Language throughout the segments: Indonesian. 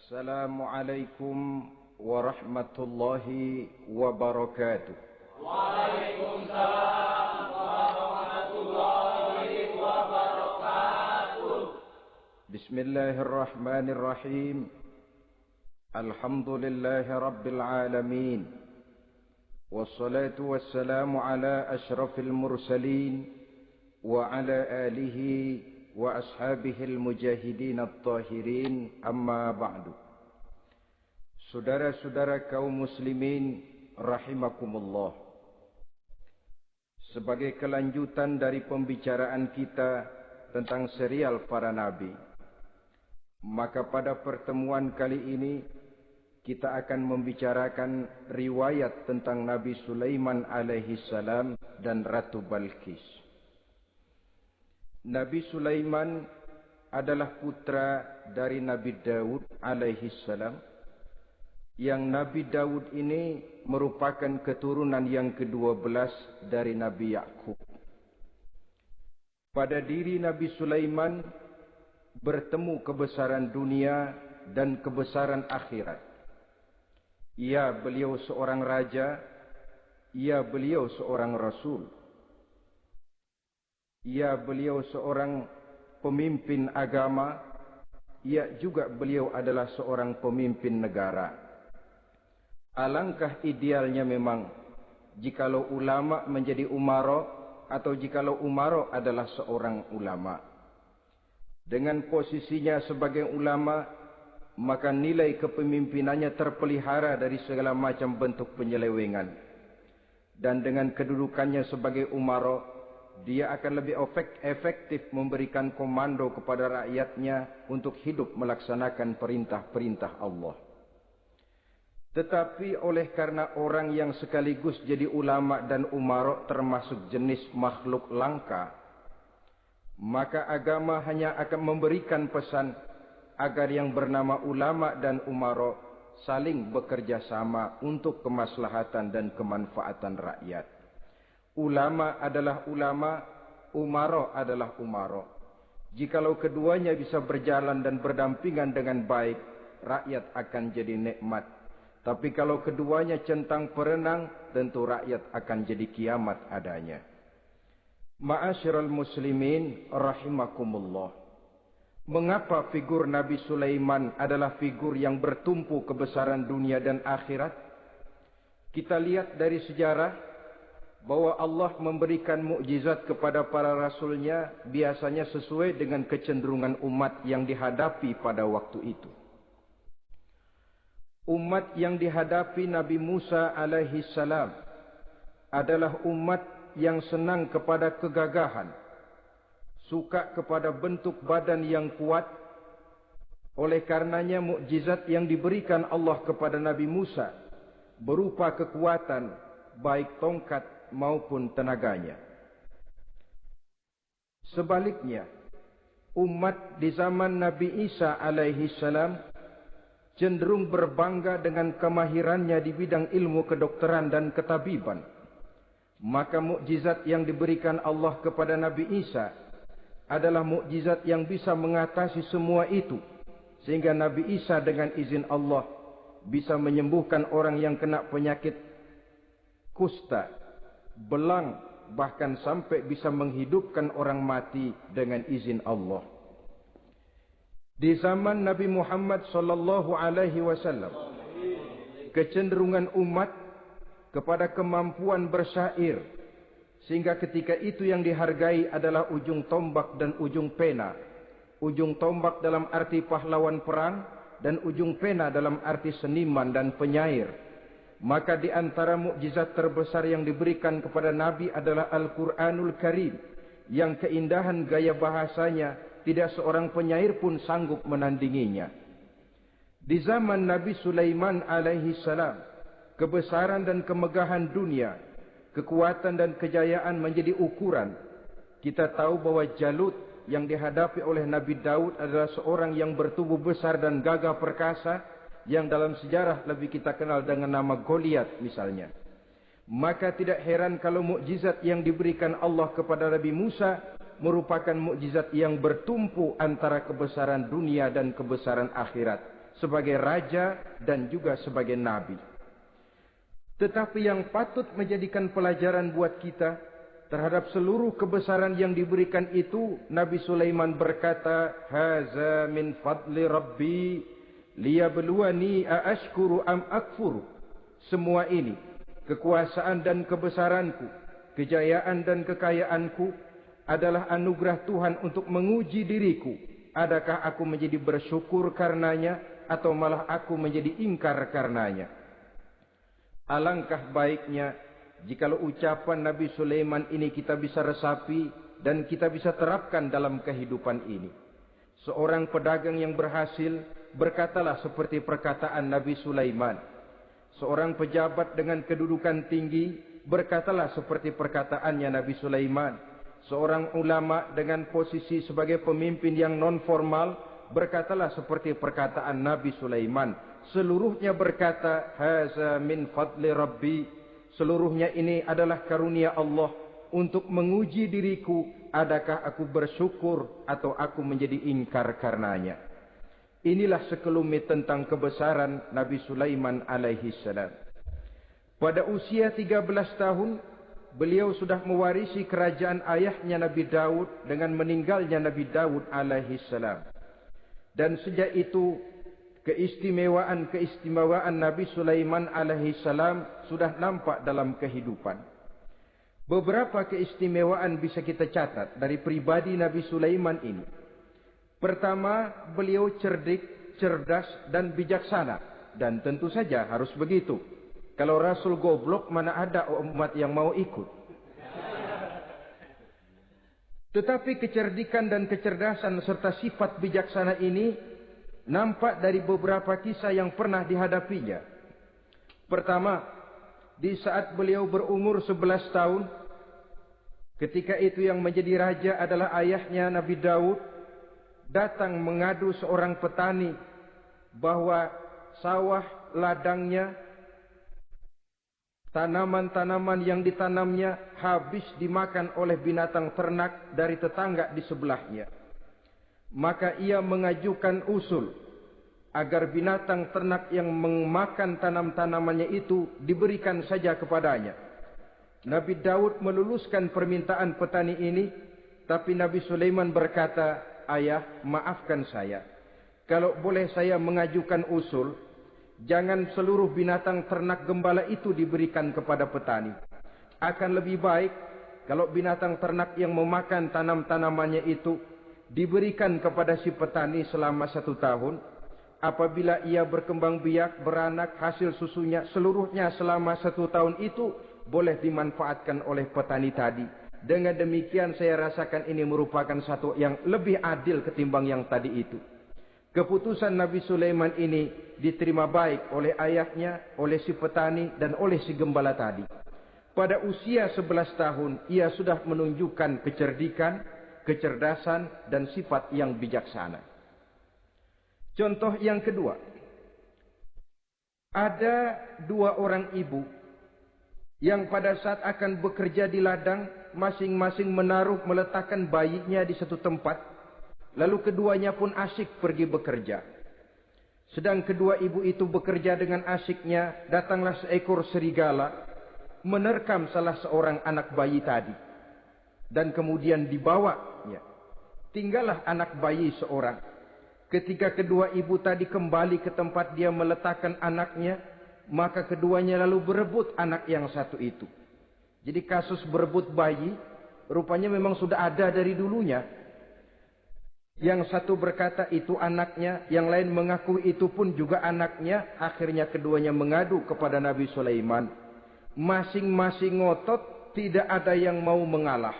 Assalamualaikum warahmatullahi wabarakatuh. Waalaikumsalam warahmatullahi wabarakatuh. Bismillahirrahmanirrahim. Alhamdulillahi rabbil alamin. Wassalatu wassalamu ala ashrafil mursalin wa ala alihi wa ashabihil mujahidin at-tahirin, amma ba'du. Saudara-saudara kaum muslimin rahimakumullah. Sebagai kelanjutan dari pembicaraan kita tentang serial para nabi, maka pada pertemuan kali ini kita akan membicarakan riwayat tentang Nabi Sulaiman alaihi salam dan Ratu Balqis. Nabi Sulaiman adalah putra dari Nabi Daud alaihi salam, yang Nabi Daud ini merupakan keturunan yang ke-12 dari Nabi Yakub. Pada diri Nabi Sulaiman bertemu kebesaran dunia dan kebesaran akhirat. Ya, beliau seorang raja, ya, beliau seorang rasul. Ya, beliau seorang pemimpin agama. Ya, juga beliau adalah seorang pemimpin negara. Alangkah idealnya memang jikalau ulama menjadi umara, atau jikalau umara adalah seorang ulama. Dengan posisinya sebagai ulama, maka nilai kepemimpinannya terpelihara dari segala macam bentuk penyelewengan. Dan dengan kedudukannya sebagai umara, dia akan lebih efektif memberikan komando kepada rakyatnya untuk hidup melaksanakan perintah-perintah Allah. Tetapi oleh karena orang yang sekaligus jadi ulama dan umara termasuk jenis makhluk langka, maka agama hanya akan memberikan pesan agar yang bernama ulama dan umara saling bekerja sama untuk kemaslahatan dan kemanfaatan rakyat. Ulama adalah ulama, umara adalah umara. Jikalau keduanya bisa berjalan dan berdampingan dengan baik, rakyat akan jadi nikmat. Tapi kalau keduanya centang perenang, tentu rakyat akan jadi kiamat adanya. Ma'asyiral muslimin rahimakumullah. Mengapa figur Nabi Sulaiman adalah figur yang bertumpu kebesaran dunia dan akhirat? Kita lihat dari sejarah bahwa Allah memberikan mukjizat kepada para rasulnya biasanya sesuai dengan kecenderungan umat yang dihadapi pada waktu itu. Umat yang dihadapi Nabi Musa alaihi salam adalah umat yang senang kepada kegagahan, suka kepada bentuk badan yang kuat. Oleh karenanya mukjizat yang diberikan Allah kepada Nabi Musa berupa kekuatan, baik tongkat maupun tenaganya. Sebaliknya, umat di zaman Nabi Isa alaihi salam cenderung berbangga dengan kemahirannya di bidang ilmu kedokteran dan ketabiban. Maka mukjizat yang diberikan Allah kepada Nabi Isa adalah mukjizat yang bisa mengatasi semua itu, sehingga Nabi Isa dengan izin Allah bisa menyembuhkan orang yang kena penyakit kusta, belang, bahkan sampai bisa menghidupkan orang mati dengan izin Allah. Di zaman Nabi Muhammad sallallahu alaihi wasallam, kecenderungan umat kepada kemampuan bersyair, sehingga ketika itu yang dihargai adalah ujung tombak dan ujung pena. Ujung tombak dalam arti pahlawan perang, dan ujung pena dalam arti seniman dan penyair. Maka di antara mukjizat terbesar yang diberikan kepada Nabi adalah Al-Quranul Karim, yang keindahan gaya bahasanya tidak seorang penyair pun sanggup menandinginya. Di zaman Nabi Sulaiman alaihi salam, kebesaran dan kemegahan dunia, kekuatan dan kejayaan menjadi ukuran. Kita tahu bahwa Jalut yang dihadapi oleh Nabi Daud adalah seorang yang bertubuh besar dan gagah perkasa, yang dalam sejarah lebih kita kenal dengan nama Goliat misalnya. Maka tidak heran kalau mukjizat yang diberikan Allah kepada Nabi Musa merupakan mukjizat yang bertumpu antara kebesaran dunia dan kebesaran akhirat, sebagai raja dan juga sebagai nabi. Tetapi yang patut menjadikan pelajaran buat kita terhadap seluruh kebesaran yang diberikan itu, Nabi Sulaiman berkata, "Haza min fadli Rabbi liyabluwani aashkuru am akfuru." Semua ini, kekuasaan dan kebesaranku, kejayaan dan kekayaanku, adalah anugerah Tuhan untuk menguji diriku. Adakah aku menjadi bersyukur karenanya, atau malah aku menjadi ingkar karenanya? Alangkah baiknya jikalau ucapan Nabi Sulaiman ini kita bisa resapi dan kita bisa terapkan dalam kehidupan ini. Seorang pedagang yang berhasil berkatalah seperti perkataan Nabi Sulaiman. Seorang pejabat dengan kedudukan tinggi berkatalah seperti perkataannya Nabi Sulaiman. Seorang ulama dengan posisi sebagai pemimpin yang non formal berkatalah seperti perkataan Nabi Sulaiman. Seluruhnya berkata, "Haza min fadli Rabbi." Seluruhnya ini adalah karunia Allah untuk menguji diriku, adakah aku bersyukur atau aku menjadi ingkar karenanya. Inilah sekelumit tentang kebesaran Nabi Sulaiman alaihi salam. Pada usia 13 tahun, beliau sudah mewarisi kerajaan ayahnya Nabi Daud dengan meninggalnya Nabi Daud alaihi salam. Dan sejak itu, keistimewaan Nabi Sulaiman alaihi salam sudah nampak dalam kehidupan. Beberapa keistimewaan bisa kita catat dari pribadi Nabi Sulaiman ini. Pertama, beliau cerdik, cerdas dan bijaksana. Dan tentu saja harus begitu. Kalau Rasul goblok, mana ada umat yang mau ikut. Tetapi kecerdikan dan kecerdasan serta sifat bijaksana ini nampak dari beberapa kisah yang pernah dihadapinya. Pertama, di saat beliau berumur 11 tahun, ketika itu yang menjadi raja adalah ayahnya Nabi Daud, datang mengadu seorang petani bahwa sawah ladangnya, tanaman-tanaman yang ditanamnya habis dimakan oleh binatang ternak dari tetangga di sebelahnya. Maka ia mengajukan usul agar binatang ternak yang memakan tanam-tanamannya itu diberikan saja kepadanya. Nabi Daud meluluskan permintaan petani ini, tapi Nabi Sulaiman berkata, "Ayah, maafkan saya. Kalau boleh saya mengajukan usul, jangan seluruh binatang ternak gembala itu diberikan kepada petani. Akan lebih baik kalau binatang ternak yang memakan tanam-tanamannya itu diberikan kepada si petani selama 1 tahun. Apabila ia berkembang biak, beranak, hasil susunya seluruhnya selama 1 tahun itu boleh dimanfaatkan oleh petani tadi. Dengan demikian saya rasakan ini merupakan satu yang lebih adil ketimbang yang tadi itu." Keputusan Nabi Sulaiman ini diterima baik oleh ayahnya, oleh si petani, dan oleh si gembala tadi. Pada usia 11 tahun, ia sudah menunjukkan kecerdikan, kecerdasan, dan sifat yang bijaksana. Contoh yang kedua. Ada 2 orang ibu yang pada saat akan bekerja di ladang, masing-masing meletakkan bayinya di satu tempat. Lalu keduanya pun asyik pergi bekerja. Sedang kedua ibu itu bekerja dengan asyiknya, datanglah seekor serigala, menerkam salah seorang anak bayi tadi. Dan kemudian dibawanya. Tinggallah anak bayi seorang. Ketika kedua ibu tadi kembali ke tempat dia meletakkan anaknya, maka keduanya lalu berebut anak yang satu itu. Jadi kasus berebut bayi, rupanya memang sudah ada dari dulunya. Yang satu berkata itu anaknya, yang lain mengaku itu pun juga anaknya. Akhirnya keduanya mengadu kepada Nabi Sulaiman. Masing-masing ngotot, tidak ada yang mau mengalah.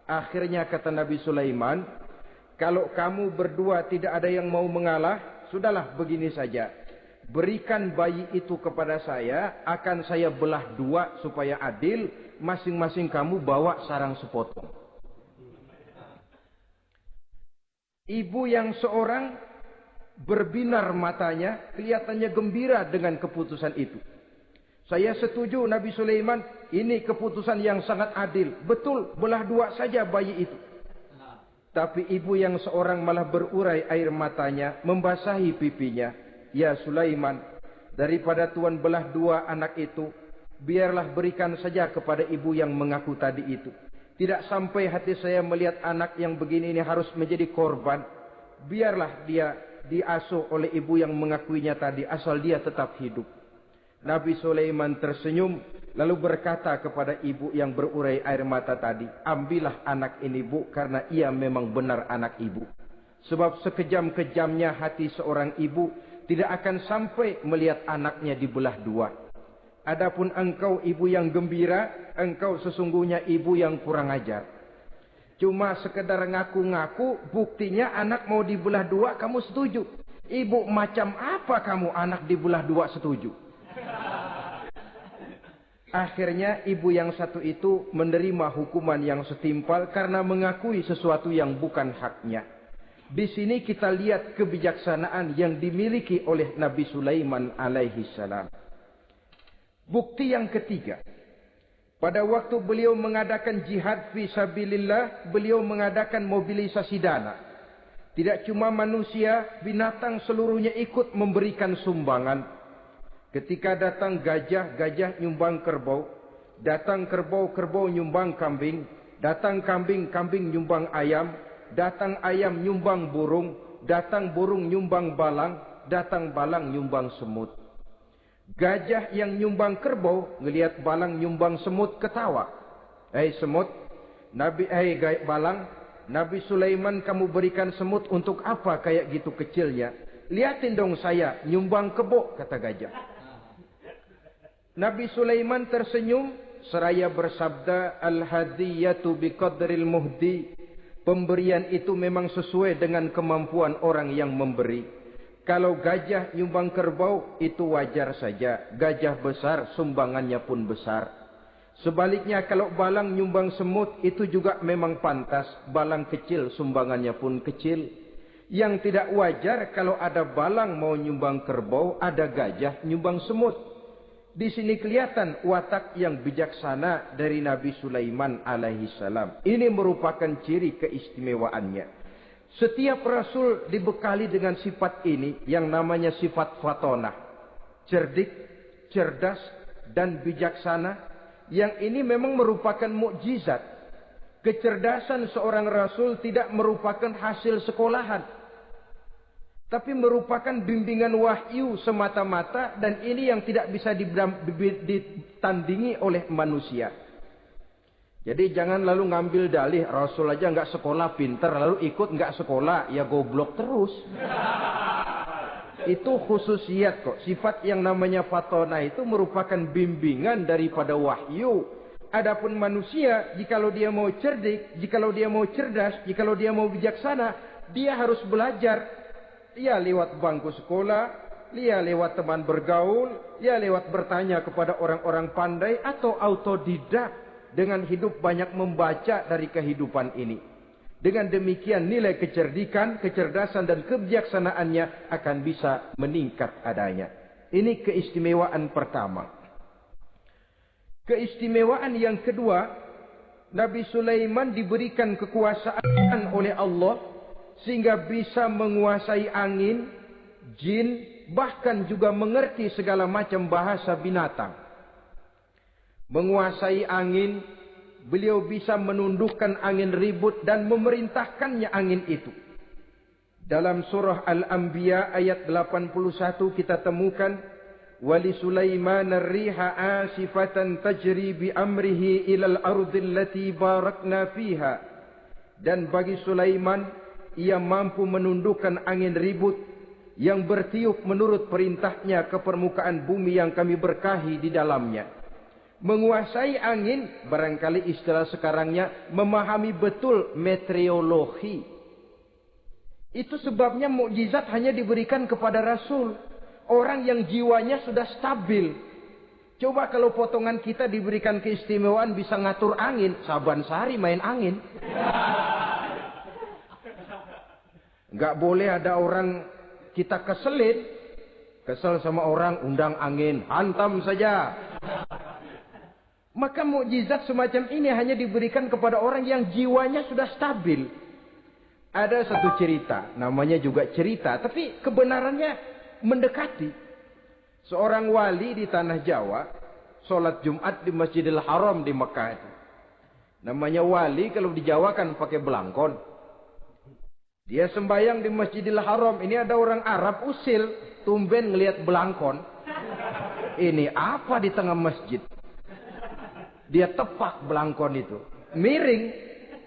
Akhirnya kata Nabi Sulaiman, "Kalau kamu berdua tidak ada yang mau mengalah, sudahlah begini saja. Berikan bayi itu kepada saya, akan saya belah dua supaya adil. Masing-masing kamu bawa sarang sepotong. Ibu yang seorang berbinar matanya, kelihatannya gembira dengan keputusan itu. Saya setuju Nabi Sulaiman, ini keputusan yang sangat adil. Betul, belah dua saja bayi itu. Tapi ibu yang seorang malah berurai air matanya, membasahi pipinya. Ya Sulaiman, daripada Tuhan belah dua anak itu, biarlah berikan saja kepada ibu yang mengaku tadi itu. Tidak sampai hati saya melihat anak yang begini ini harus menjadi korban. Biarlah dia diasuh oleh ibu yang mengakuinya tadi, asal dia tetap hidup. Nabi Sulaiman tersenyum, lalu berkata kepada ibu yang berurai air mata tadi, ambillah anak ini bu, karena ia memang benar anak ibu. Sebab sekejam-kejamnya hati seorang ibu tidak akan sampai melihat anaknya dibelah dua. Adapun engkau ibu yang gembira, engkau sesungguhnya ibu yang kurang ajar. Cuma sekedar ngaku-ngaku, buktinya anak mau dibelah dua kamu setuju. Ibu macam apa kamu anak dibelah dua setuju? Akhirnya ibu yang satu itu menerima hukuman yang setimpal karena mengakui sesuatu yang bukan haknya. Di sini kita lihat kebijaksanaan yang dimiliki oleh Nabi Sulaiman alaihi salam. Bukti yang ketiga. Pada waktu beliau mengadakan jihad fi sabilillah, beliau mengadakan mobilisasi dana. Tidak cuma manusia, binatang seluruhnya ikut memberikan sumbangan. Ketika datang gajah, gajah nyumbang kerbau. Datang kerbau, kerbau nyumbang kambing. Datang kambing, kambing nyumbang ayam. Datang ayam nyumbang burung. Datang burung nyumbang balang. Datang balang nyumbang semut. Gajah yang nyumbang kerbau, ngelihat balang nyumbang semut, ketawa. Semut, balang, Nabi Sulaiman kamu berikan semut untuk apa kayak gitu kecilnya? Lihatin dong saya, nyumbang kebo, kata gajah. Nabi Sulaiman tersenyum, seraya bersabda, al-hadiyatu biqadril muhdi. Pemberian itu memang sesuai dengan kemampuan orang yang memberi. Kalau gajah nyumbang kerbau, itu wajar saja. Gajah besar, sumbangannya pun besar. Sebaliknya kalau balang nyumbang semut, itu juga memang pantas. Balang kecil, sumbangannya pun kecil. Yang tidak wajar kalau ada balang mau nyumbang kerbau, ada gajah nyumbang semut. Di sini kelihatan watak yang bijaksana dari Nabi Sulaiman alaihi salam. Ini merupakan ciri keistimewaannya. Setiap rasul dibekali dengan sifat ini yang namanya sifat fatonah. Cerdik, cerdas, dan bijaksana. Yang ini memang merupakan mukjizat. Kecerdasan seorang rasul tidak merupakan hasil sekolahan. Tapi merupakan bimbingan wahyu semata-mata. Dan ini yang tidak bisa ditandingi oleh manusia. Jadi jangan lalu ngambil dalih Rasul aja nggak sekolah pinter, lalu ikut nggak sekolah, ya goblok terus. Itu khususiat kok. Sifat yang namanya fatonah itu merupakan bimbingan daripada wahyu. Adapun manusia, jikalau dia mau cerdik, jikalau dia mau cerdas, jikalau dia mau bijaksana, dia harus belajar. Dia lewat bangku sekolah, dia lewat teman bergaul, dia lewat bertanya kepada orang-orang pandai, atau autodidak. Dengan hidup banyak membaca dari kehidupan ini. Dengan demikian nilai kecerdikan, kecerdasan dan kebijaksanaannya akan bisa meningkat adanya. Ini keistimewaan pertama. Keistimewaan yang kedua, Nabi Sulaiman diberikan kekuasaan oleh Allah sehingga bisa menguasai angin, jin, bahkan juga mengerti segala macam bahasa binatang. Menguasai angin, beliau bisa menundukkan angin ribut dan memerintahkannya angin itu. Dalam surah Al-Anbiya ayat 81 kita temukan, Wali Sulaiman ar-riha asifatan tajri bi amrihi ilal ardil lati barakna fiha. Dan bagi Sulaiman, ia mampu menundukkan angin ribut yang bertiup menurut perintahnya ke permukaan bumi yang kami berkahi di dalamnya. Menguasai angin, barangkali istilah sekarangnya, memahami betul meteorologi. Itu sebabnya mukjizat hanya diberikan kepada Rasul. Orang yang jiwanya sudah stabil. Coba kalau potongan kita diberikan keistimewaan bisa ngatur angin. Saban sehari main angin. Nggak boleh ada orang kita keselin. Kesel sama orang, undang angin. Hantam saja. Maka mukjizat semacam ini hanya diberikan kepada orang yang jiwanya sudah stabil. Ada satu cerita, namanya juga cerita, tapi kebenarannya mendekati. Seorang wali di tanah Jawa, sholat Jumat di Masjidil Haram di Mekah itu. Namanya wali kalau di Jawa kan pakai belangkon. Dia sembahyang di Masjidil Haram. Ini ada orang Arab usil, tumben ngelihat belangkon. Ini apa di tengah masjid? Dia tepak belangkon itu. Miring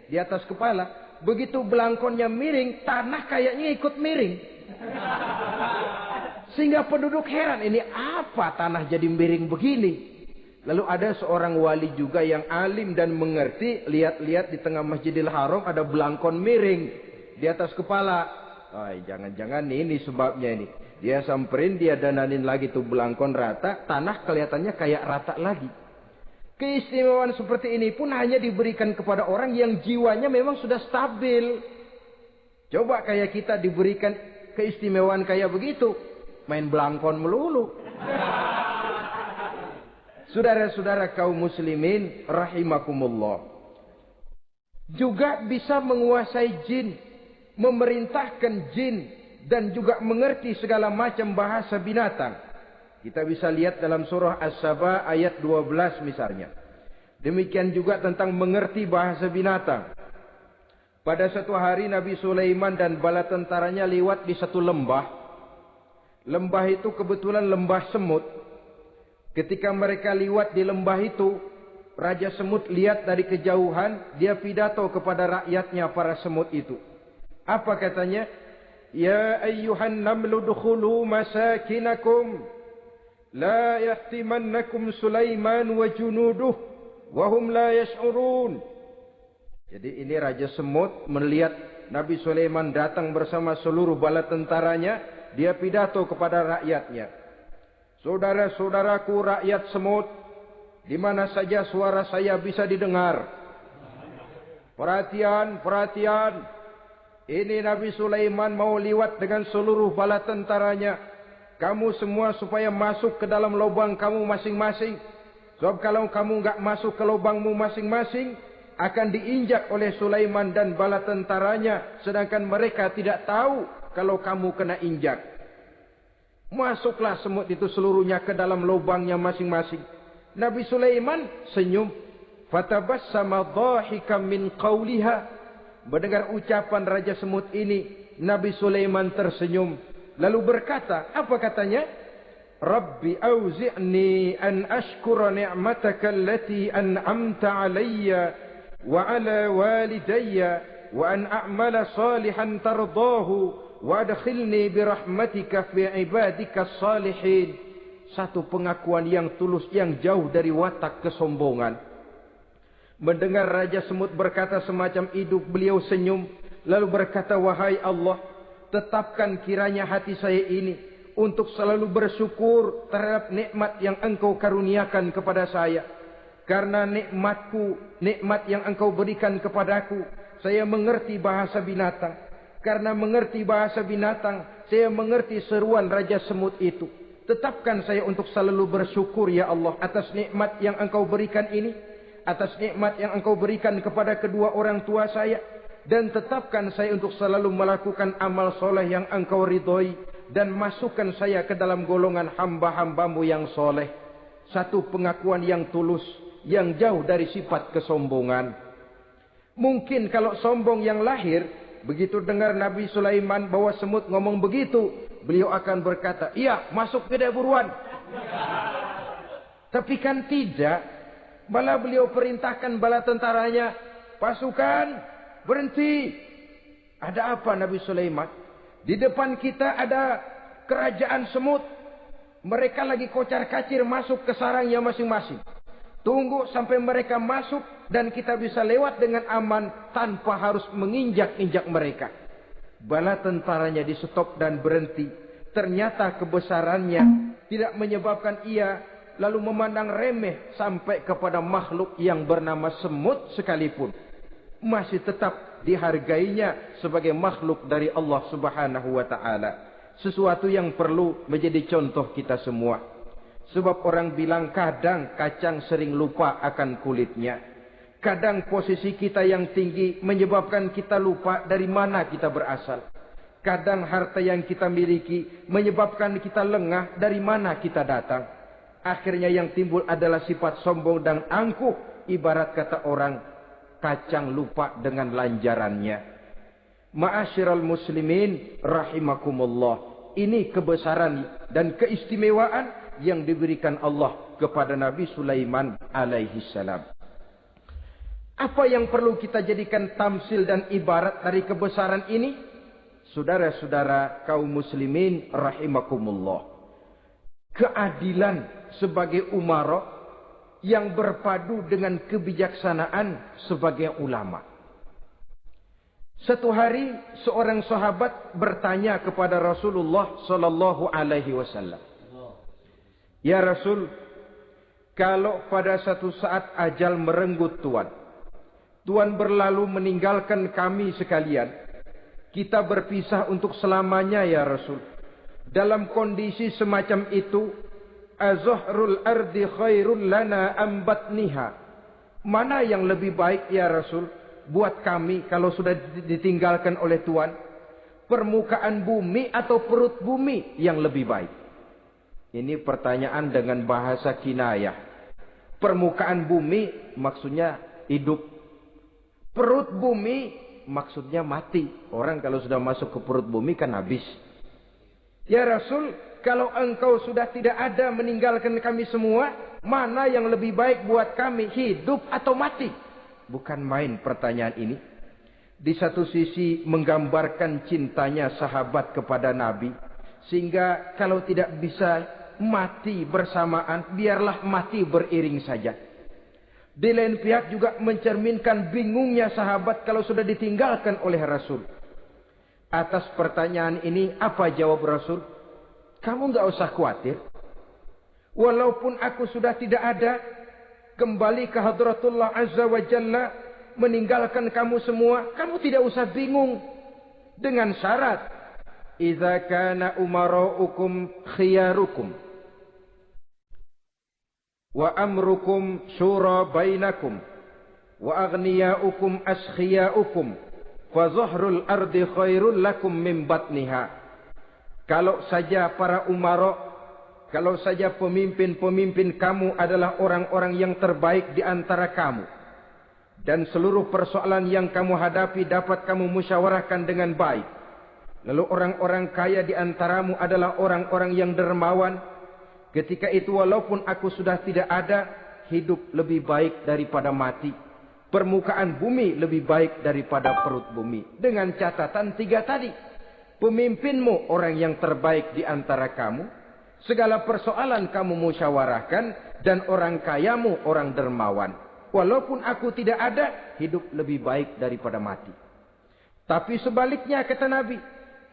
di atas kepala. Begitu belangkonnya miring, tanah kayaknya ikut miring. Sehingga penduduk heran, ini apa tanah jadi miring begini? Lalu ada seorang wali juga yang alim dan mengerti. Lihat-lihat di tengah Masjidil Haram ada belangkon miring di atas kepala. Jangan-jangan ini sebabnya ini. Dia samperin, dia dananin lagi tuh belangkon rata. Tanah kelihatannya kayak rata lagi. Keistimewaan seperti ini pun hanya diberikan kepada orang yang jiwanya memang sudah stabil. Coba kayak kita diberikan keistimewaan kayak begitu. Main belangkon melulu. Saudara-saudara kaum muslimin rahimakumullah. Juga bisa menguasai jin. Memerintahkan jin. Dan juga mengerti segala macam bahasa binatang. Kita bisa lihat dalam surah As-Saba ayat 12 misalnya. Demikian juga tentang mengerti bahasa binatang. Pada satu hari Nabi Sulaiman dan bala tentaranya lewat di satu lembah. Lembah itu kebetulan lembah semut. Ketika mereka lewat di lembah itu, Raja Semut lihat dari kejauhan, dia pidato kepada rakyatnya para semut itu. Apa katanya? Ya ayyuhan namlu dukhulu masakinakum. La yahtimannakum Sulaiman wa junuduh wa hum la yash'urun. Jadi ini Raja Semut melihat Nabi Sulaiman datang bersama seluruh bala tentaranya, dia pidato kepada rakyatnya. Saudara-saudaraku rakyat semut, di mana saja suara saya bisa didengar. Perhatian, perhatian. Ini Nabi Sulaiman mau liwat dengan seluruh bala tentaranya. Kamu semua supaya masuk ke dalam lubang kamu masing-masing. Sebab kalau kamu enggak masuk ke lubangmu masing-masing, akan diinjak oleh Sulaiman dan bala tentaranya. Sedangkan mereka tidak tahu kalau kamu kena injak. Masuklah semut itu seluruhnya ke dalam lubangnya masing-masing. Nabi Sulaiman senyum. Fatabassama dhahikan min qawliha. Mendengar ucapan Raja Semut ini, Nabi Sulaiman tersenyum. Lalu berkata, apa katanya? Rabbi auzi'ni an ashkura ni'mataka allati an'amta alayya wa ala walidayya wa an a'mala salihan tardahu wa adkhilni birahmatika fi ibadika salihin. Satu pengakuan yang tulus yang jauh dari watak kesombongan. Mendengar Raja Semut berkata semacam itu, beliau senyum lalu berkata, wahai Allah, tetapkan kiranya hati saya ini untuk selalu bersyukur terhadap nikmat yang engkau karuniakan kepada saya. Karena nikmatku, nikmat yang engkau berikan kepadaku, saya mengerti bahasa binatang. Karena mengerti bahasa binatang, saya mengerti seruan Raja Semut itu. Tetapkan saya untuk selalu bersyukur ya Allah atas nikmat yang engkau berikan ini. Atas nikmat yang engkau berikan kepada kedua orang tua saya. Dan tetapkan saya untuk selalu melakukan amal soleh yang engkau ridhoi. Dan masukkan saya ke dalam golongan hamba-hambamu yang soleh. Satu pengakuan yang tulus. Yang jauh dari sifat kesombongan. Mungkin kalau sombong yang lahir. Begitu dengar Nabi Sulaiman bahwa semut ngomong begitu. Beliau akan berkata, iya masuk tidak buruan. Tapi kan tidak. Malah beliau perintahkan bala tentaranya. Pasukan. Berhenti. Ada apa Nabi Sulaiman? Di depan kita ada kerajaan semut. Mereka lagi kocar-kacir masuk ke sarangnya masing-masing. Tunggu sampai mereka masuk dan kita bisa lewat dengan aman tanpa harus menginjak-injak mereka. Bala tentaranya di stop dan berhenti. Ternyata kebesarannya tidak menyebabkan ia lalu memandang remeh sampai kepada makhluk yang bernama semut sekalipun. Masih tetap dihargainya sebagai makhluk dari Allah Subhanahu wa ta'ala. Sesuatu yang perlu menjadi contoh kita semua. Sebab orang bilang kadang kacang sering lupa akan kulitnya. Kadang posisi kita yang tinggi menyebabkan kita lupa dari mana kita berasal. Kadang harta yang kita miliki menyebabkan kita lengah dari mana kita datang. Akhirnya yang timbul adalah sifat sombong dan angkuh. Ibarat kata orang, kacang lupa dengan lanjarannya. Ma'asyiral muslimin rahimakumullah. Ini kebesaran dan keistimewaan yang diberikan Allah kepada Nabi Sulaiman alaihi salam. Apa yang perlu kita jadikan tamsil dan ibarat dari kebesaran ini? Saudara-saudara kaum muslimin rahimakumullah. Keadilan sebagai umara yang berpadu dengan kebijaksanaan sebagai ulama. Satu hari seorang sahabat bertanya kepada Rasulullah sallallahu alaihi wasallam. Ya Rasul, kalau pada satu saat ajal merenggut Tuhan berlalu meninggalkan kami sekalian, kita berpisah untuk selamanya ya Rasul. Dalam kondisi semacam itu, azuhrul ardi khairul lana ambatniha. Mana yang lebih baik ya Rasul buat kami kalau sudah ditinggalkan oleh Tuhan? Permukaan bumi atau perut bumi yang lebih baik? Ini pertanyaan dengan bahasa kinayah. Permukaan bumi maksudnya hidup. Perut bumi maksudnya mati. Orang kalau sudah masuk ke perut bumi kan habis. Ya Rasul, kalau engkau sudah tidak ada meninggalkan kami semua, mana yang lebih baik buat kami, hidup atau mati? Bukan main pertanyaan ini. Di satu sisi menggambarkan cintanya sahabat kepada Nabi. Sehingga kalau tidak bisa mati bersamaan, biarlah mati beriring saja. Di lain pihak juga mencerminkan bingungnya sahabat kalau sudah ditinggalkan oleh Rasul. Atas pertanyaan ini apa jawab Rasul? Kamu enggak usah khawatir. Walaupun aku sudah tidak ada, kembali ke hadratullah azza wa jalla, meninggalkan kamu semua, kamu tidak usah bingung. Dengan syarat, idza kana umaraukum khiyarukum wa amrukum syura bainakum wa aghniyaukum askhiyaukum fa zuhrul ardi khairul lakum min batniha. Kalau saja para umara, kalau saja pemimpin-pemimpin kamu adalah orang-orang yang terbaik di antara kamu, dan seluruh persoalan yang kamu hadapi dapat kamu musyawarahkan dengan baik, lalu orang-orang kaya di antaramu adalah orang-orang yang dermawan, ketika itu walaupun aku sudah tidak ada, hidup lebih baik daripada mati. Permukaan bumi lebih baik daripada perut bumi. Dengan catatan tiga tadi. Pemimpinmu orang yang terbaik di antara kamu. Segala persoalan kamu musyawarahkan. Dan orang kayamu orang dermawan. Walaupun aku tidak ada, hidup lebih baik daripada mati. Tapi sebaliknya kata Nabi,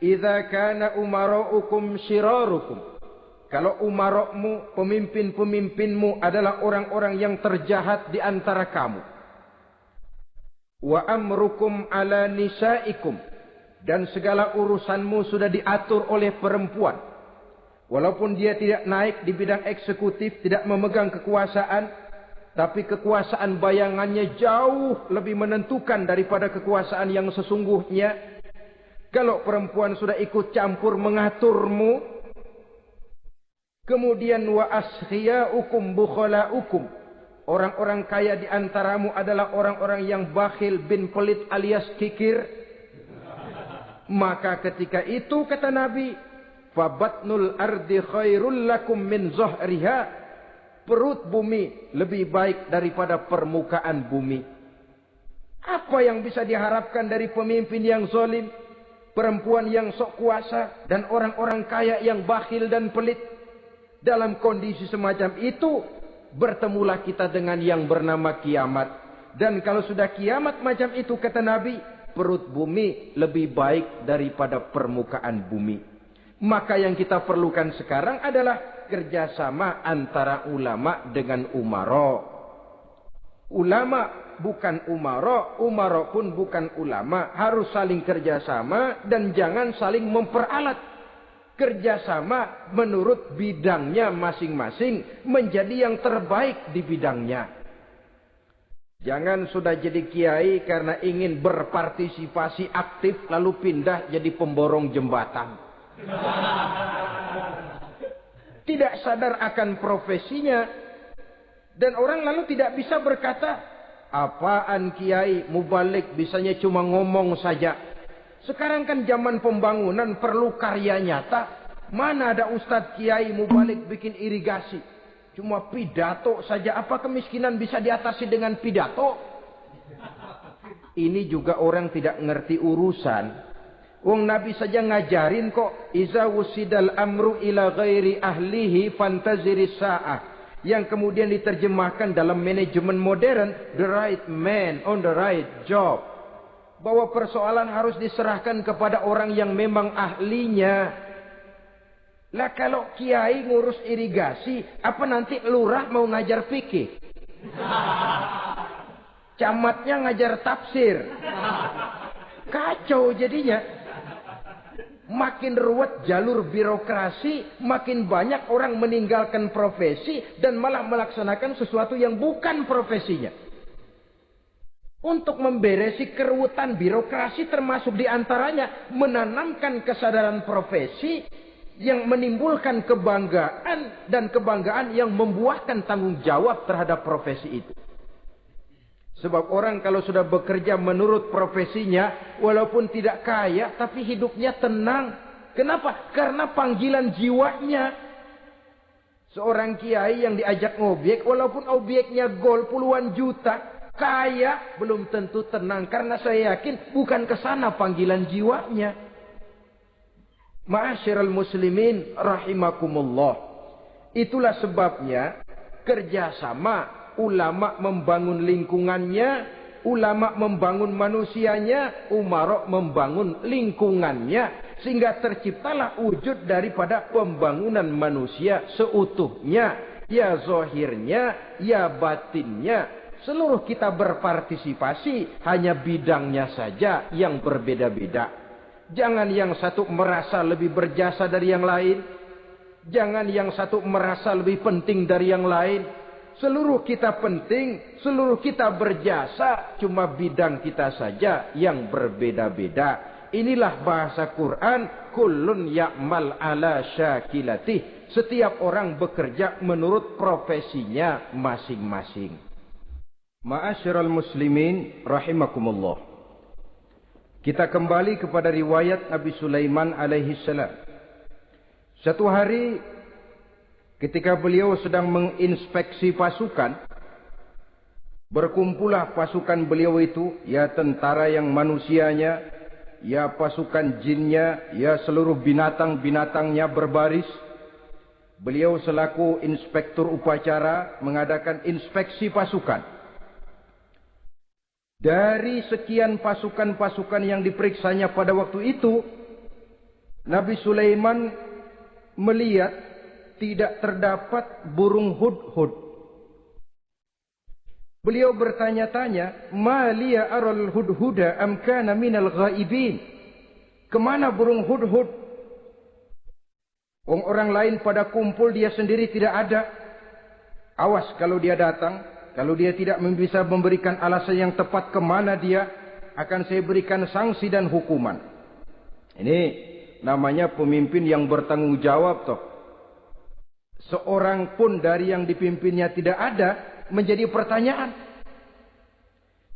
idza kana umaraukum syirarukum. Kalau umarokmu, pemimpin-pemimpinmu adalah orang-orang yang terjahat di antara kamu. Wa amrukum ala nisaikum. Dan segala urusanmu sudah diatur oleh perempuan. Walaupun dia tidak naik di bidang eksekutif, tidak memegang kekuasaan, tapi kekuasaan bayangannya jauh lebih menentukan daripada kekuasaan yang sesungguhnya. Kalau perempuan sudah ikut campur mengaturmu, kemudian wa askhiyaukum bukhalaukum. Orang-orang kaya di antaramu adalah orang-orang yang bakhil bin pelit alias kikir. Maka ketika itu kata Nabi, fabatnul ardi khairul lakum min zahriha. Perut bumi lebih baik daripada permukaan bumi. Apa yang bisa diharapkan dari pemimpin yang zalim, perempuan yang sok kuasa, dan orang-orang kaya yang bakhil dan pelit? Dalam kondisi semacam itu, bertemulah kita dengan yang bernama kiamat. Dan kalau sudah kiamat macam itu kata Nabi, perut bumi lebih baik daripada permukaan bumi. Maka yang kita perlukan sekarang adalah kerjasama antara ulama dengan umara. Ulama bukan umara, umara pun bukan ulama. Harus saling kerjasama dan jangan saling memperalat. Kerjasama menurut bidangnya masing-masing menjadi yang terbaik di bidangnya. Jangan sudah jadi kiai karena ingin berpartisipasi aktif lalu pindah jadi pemborong jembatan. Tidak sadar akan profesinya. Dan orang lalu tidak bisa berkata, apaan kiai mubalik bisanya cuma ngomong saja. Sekarang kan zaman pembangunan perlu karya nyata. Mana ada ustadz kiai mubalik bikin irigasi. Cuma pidato saja. Apa kemiskinan bisa diatasi dengan pidato? Ini juga orang tidak ngerti urusan. Wong Nabi saja ngajarin kok. Iza wusidal amru ila ghairi ahlihi fantaziris sa'ah. Yang kemudian diterjemahkan dalam manajemen modern. The right man on the right job. Bahwa persoalan harus diserahkan kepada orang yang memang ahlinya. Lah kalau kiai ngurus irigasi, apa nanti lurah mau ngajar fikih? Camatnya ngajar tafsir. Kacau jadinya. Makin ruwet jalur birokrasi, makin banyak orang meninggalkan profesi dan malah melaksanakan sesuatu yang bukan profesinya. Untuk memberesi keruwetan birokrasi termasuk diantaranya menanamkan kesadaran profesi yang menimbulkan kebanggaan dan kebanggaan yang membuahkan tanggung jawab terhadap profesi itu. Sebab orang kalau sudah bekerja menurut profesinya walaupun tidak kaya tapi hidupnya tenang. Kenapa? Karena panggilan jiwanya. Seorang kiai yang diajak ngobjek walaupun objeknya gol puluhan juta. Kaya belum tentu tenang karena saya yakin bukan ke sana panggilan jiwanya. Ma'asyiral muslimin rahimakumullah. Itulah sebabnya kerjasama ulama membangun lingkungannya, ulama membangun manusianya, umara membangun lingkungannya sehingga terciptalah wujud daripada pembangunan manusia seutuhnya, ya zahirnya, ya batinnya. Seluruh kita berpartisipasi, hanya bidangnya saja yang berbeda-beda. Jangan yang satu merasa lebih berjasa dari yang lain. Jangan yang satu merasa lebih penting dari yang lain. Seluruh kita penting, seluruh kita berjasa, cuma bidang kita saja yang berbeda-beda. Inilah bahasa Quran, kullun ya'mal ala syakilatih. Setiap orang bekerja menurut profesinya masing-masing. Ma'asyiral muslimin rahimakumullah. Kita kembali kepada riwayat Nabi Sulaiman alaihi salam. Satu hari ketika beliau sedang menginspeksi pasukan, berkumpullah pasukan beliau itu, ya tentara yang manusianya, ya pasukan jinnya, ya seluruh binatang-binatangnya berbaris. Beliau selaku inspektur upacara mengadakan inspeksi pasukan. Dari sekian pasukan-pasukan yang diperiksanya pada waktu itu, Nabi Sulaiman melihat tidak terdapat burung hudhud. Beliau bertanya-tanya, "Ma liya aral hudhuda am kana minal ghaibin?" Kemana burung hudhud? Orang lain pada kumpul, dia sendiri tidak ada. Awas kalau dia datang. Kalau dia tidak bisa memberikan alasan yang tepat kemana dia, akan saya berikan sanksi dan hukuman. Ini namanya pemimpin yang bertanggung jawab toh. Seorang pun dari yang dipimpinnya tidak ada, menjadi pertanyaan.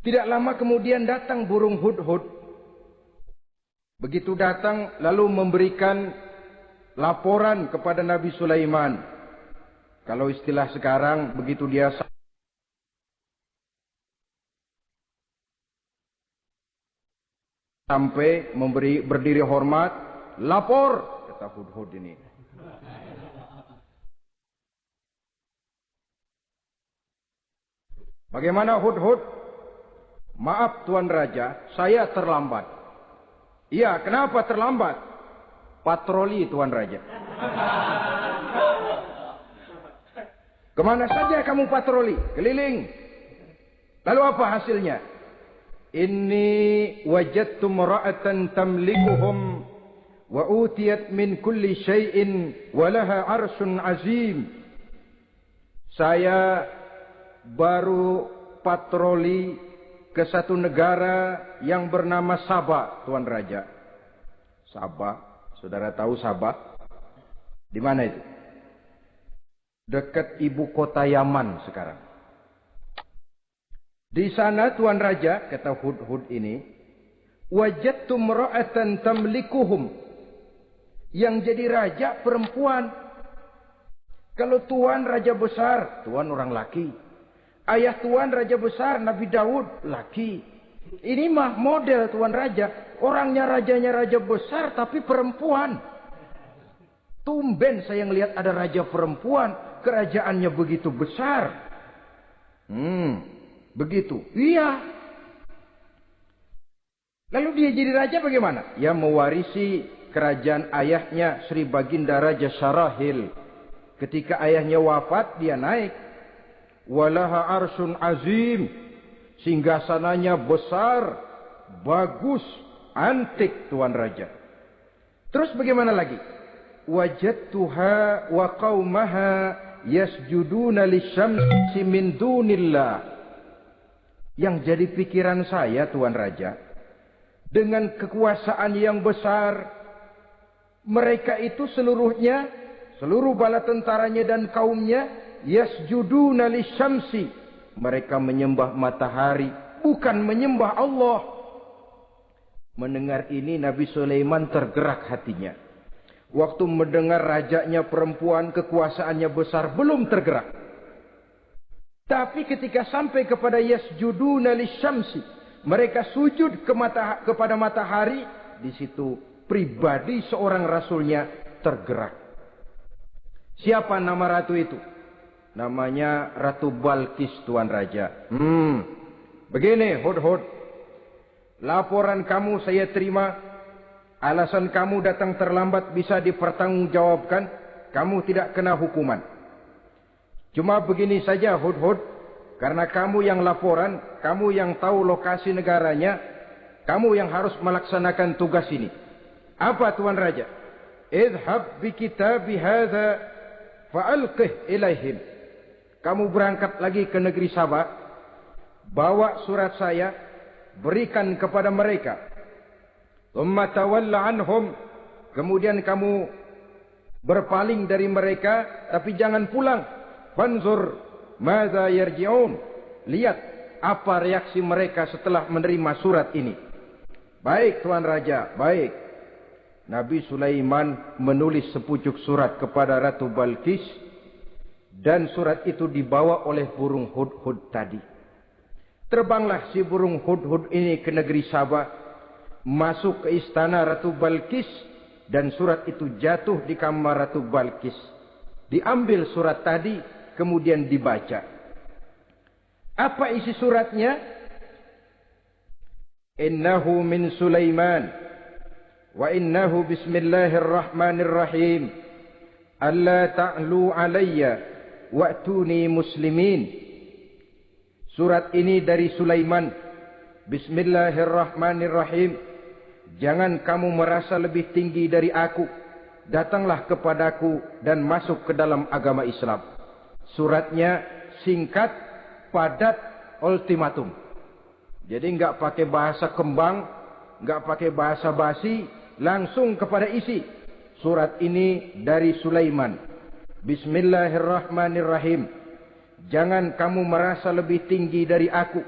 Tidak lama kemudian datang burung hudhud. Begitu datang lalu memberikan laporan kepada Nabi Sulaiman. Kalau istilah sekarang begitu dia sampai berdiri hormat, lapor, kata hudhud ini. Bagaimana hudhud? Maaf Tuan Raja, saya terlambat. Iya, kenapa terlambat? Patroli Tuan Raja. Kemana saja kamu patroli? Keliling. Lalu apa hasilnya? Inni wajadtu mara'atan tamlikuhum wa utiyat min kulli syai'in wa laha arsyun azim. Saya baru patroli ke satu negara yang bernama Sabah, Tuan Raja. Sabah, saudara tahu Sabah? Di mana itu? Dekat ibu kota Yaman sekarang. Di sana Tuan Raja, kata Hudhud ini, wajadtu mra'atan tamlikuhum. Yang jadi raja perempuan. Kalau Tuan raja besar, Tuan orang laki. Ayah Tuan raja besar, Nabi Daud, laki. Ini mah model Tuan Raja. Orangnya rajanya raja besar tapi perempuan. Tumben saya ngelihat ada raja perempuan. Kerajaannya begitu besar. Begitu. Iya. Lalu dia jadi raja bagaimana? Ya mewarisi kerajaan ayahnya Sri Baginda Raja Syarahil. Ketika ayahnya wafat, dia naik. Walaha arsyun azim. Singgasananya besar, bagus, antik Tuan Raja. Terus bagaimana lagi? Wajadtuha wa qaumaha yasjuduna lisyamsi min dunillah. Yang jadi pikiran saya Tuan Raja, dengan kekuasaan yang besar, mereka itu seluruhnya, seluruh bala tentaranya dan kaumnya, yasjuduna lisyamsi. Mereka menyembah matahari, bukan menyembah Allah. Mendengar ini Nabi Sulaiman tergerak hatinya. Waktu mendengar rajanya perempuan, kekuasaannya besar, belum tergerak. Tapi ketika sampai kepada yasjuduna lisyamsi, mereka sujud kepada matahari, di situ pribadi seorang rasulnya tergerak. Siapa nama ratu itu? Namanya Ratu Balkis Tuan Raja. Begini Hudhud, laporan kamu saya terima. Alasan kamu datang terlambat bisa dipertanggungjawabkan. Kamu tidak kena hukuman. Cuma begini saja Hudhud, karena kamu yang laporan, kamu yang tahu lokasi negaranya, kamu yang harus melaksanakan tugas ini. Apa Tuan Raja? Idhab bi kitabi hadza fa'alqih ilaihim. Kamu berangkat lagi ke negeri Sabah, bawa surat saya, berikan kepada mereka. Thumma tawalla anhum. Kemudian kamu berpaling dari mereka, tapi jangan pulang. Fanzur madza yarji'un. Lihat apa reaksi mereka setelah menerima surat ini. Baik Tuan Raja, baik. Nabi Sulaiman menulis sepucuk surat kepada Ratu Balkis, dan surat itu dibawa oleh burung Hudhud tadi. Terbanglah si burung Hudhud ini ke negeri Sabah, masuk ke istana Ratu Balkis, dan surat itu jatuh di kamar Ratu Balkis. Diambil surat tadi, kemudian dibaca. Apa isi suratnya? Innahu min Sulaiman, wa innahu bismillahirrahmanirrahim. Alla ta'lu alayya wa'tuni muslimin. Surat ini dari Sulaiman. Bismillahirrahmanirrahim. Jangan kamu merasa lebih tinggi dari aku. Datanglah kepadaku dan masuk ke dalam agama Islam. Suratnya singkat, padat, ultimatum. Jadi enggak pakai bahasa kembang, enggak pakai bahasa basi, langsung kepada isi. Surat ini dari Sulaiman. Bismillahirrahmanirrahim. Jangan kamu merasa lebih tinggi dari aku.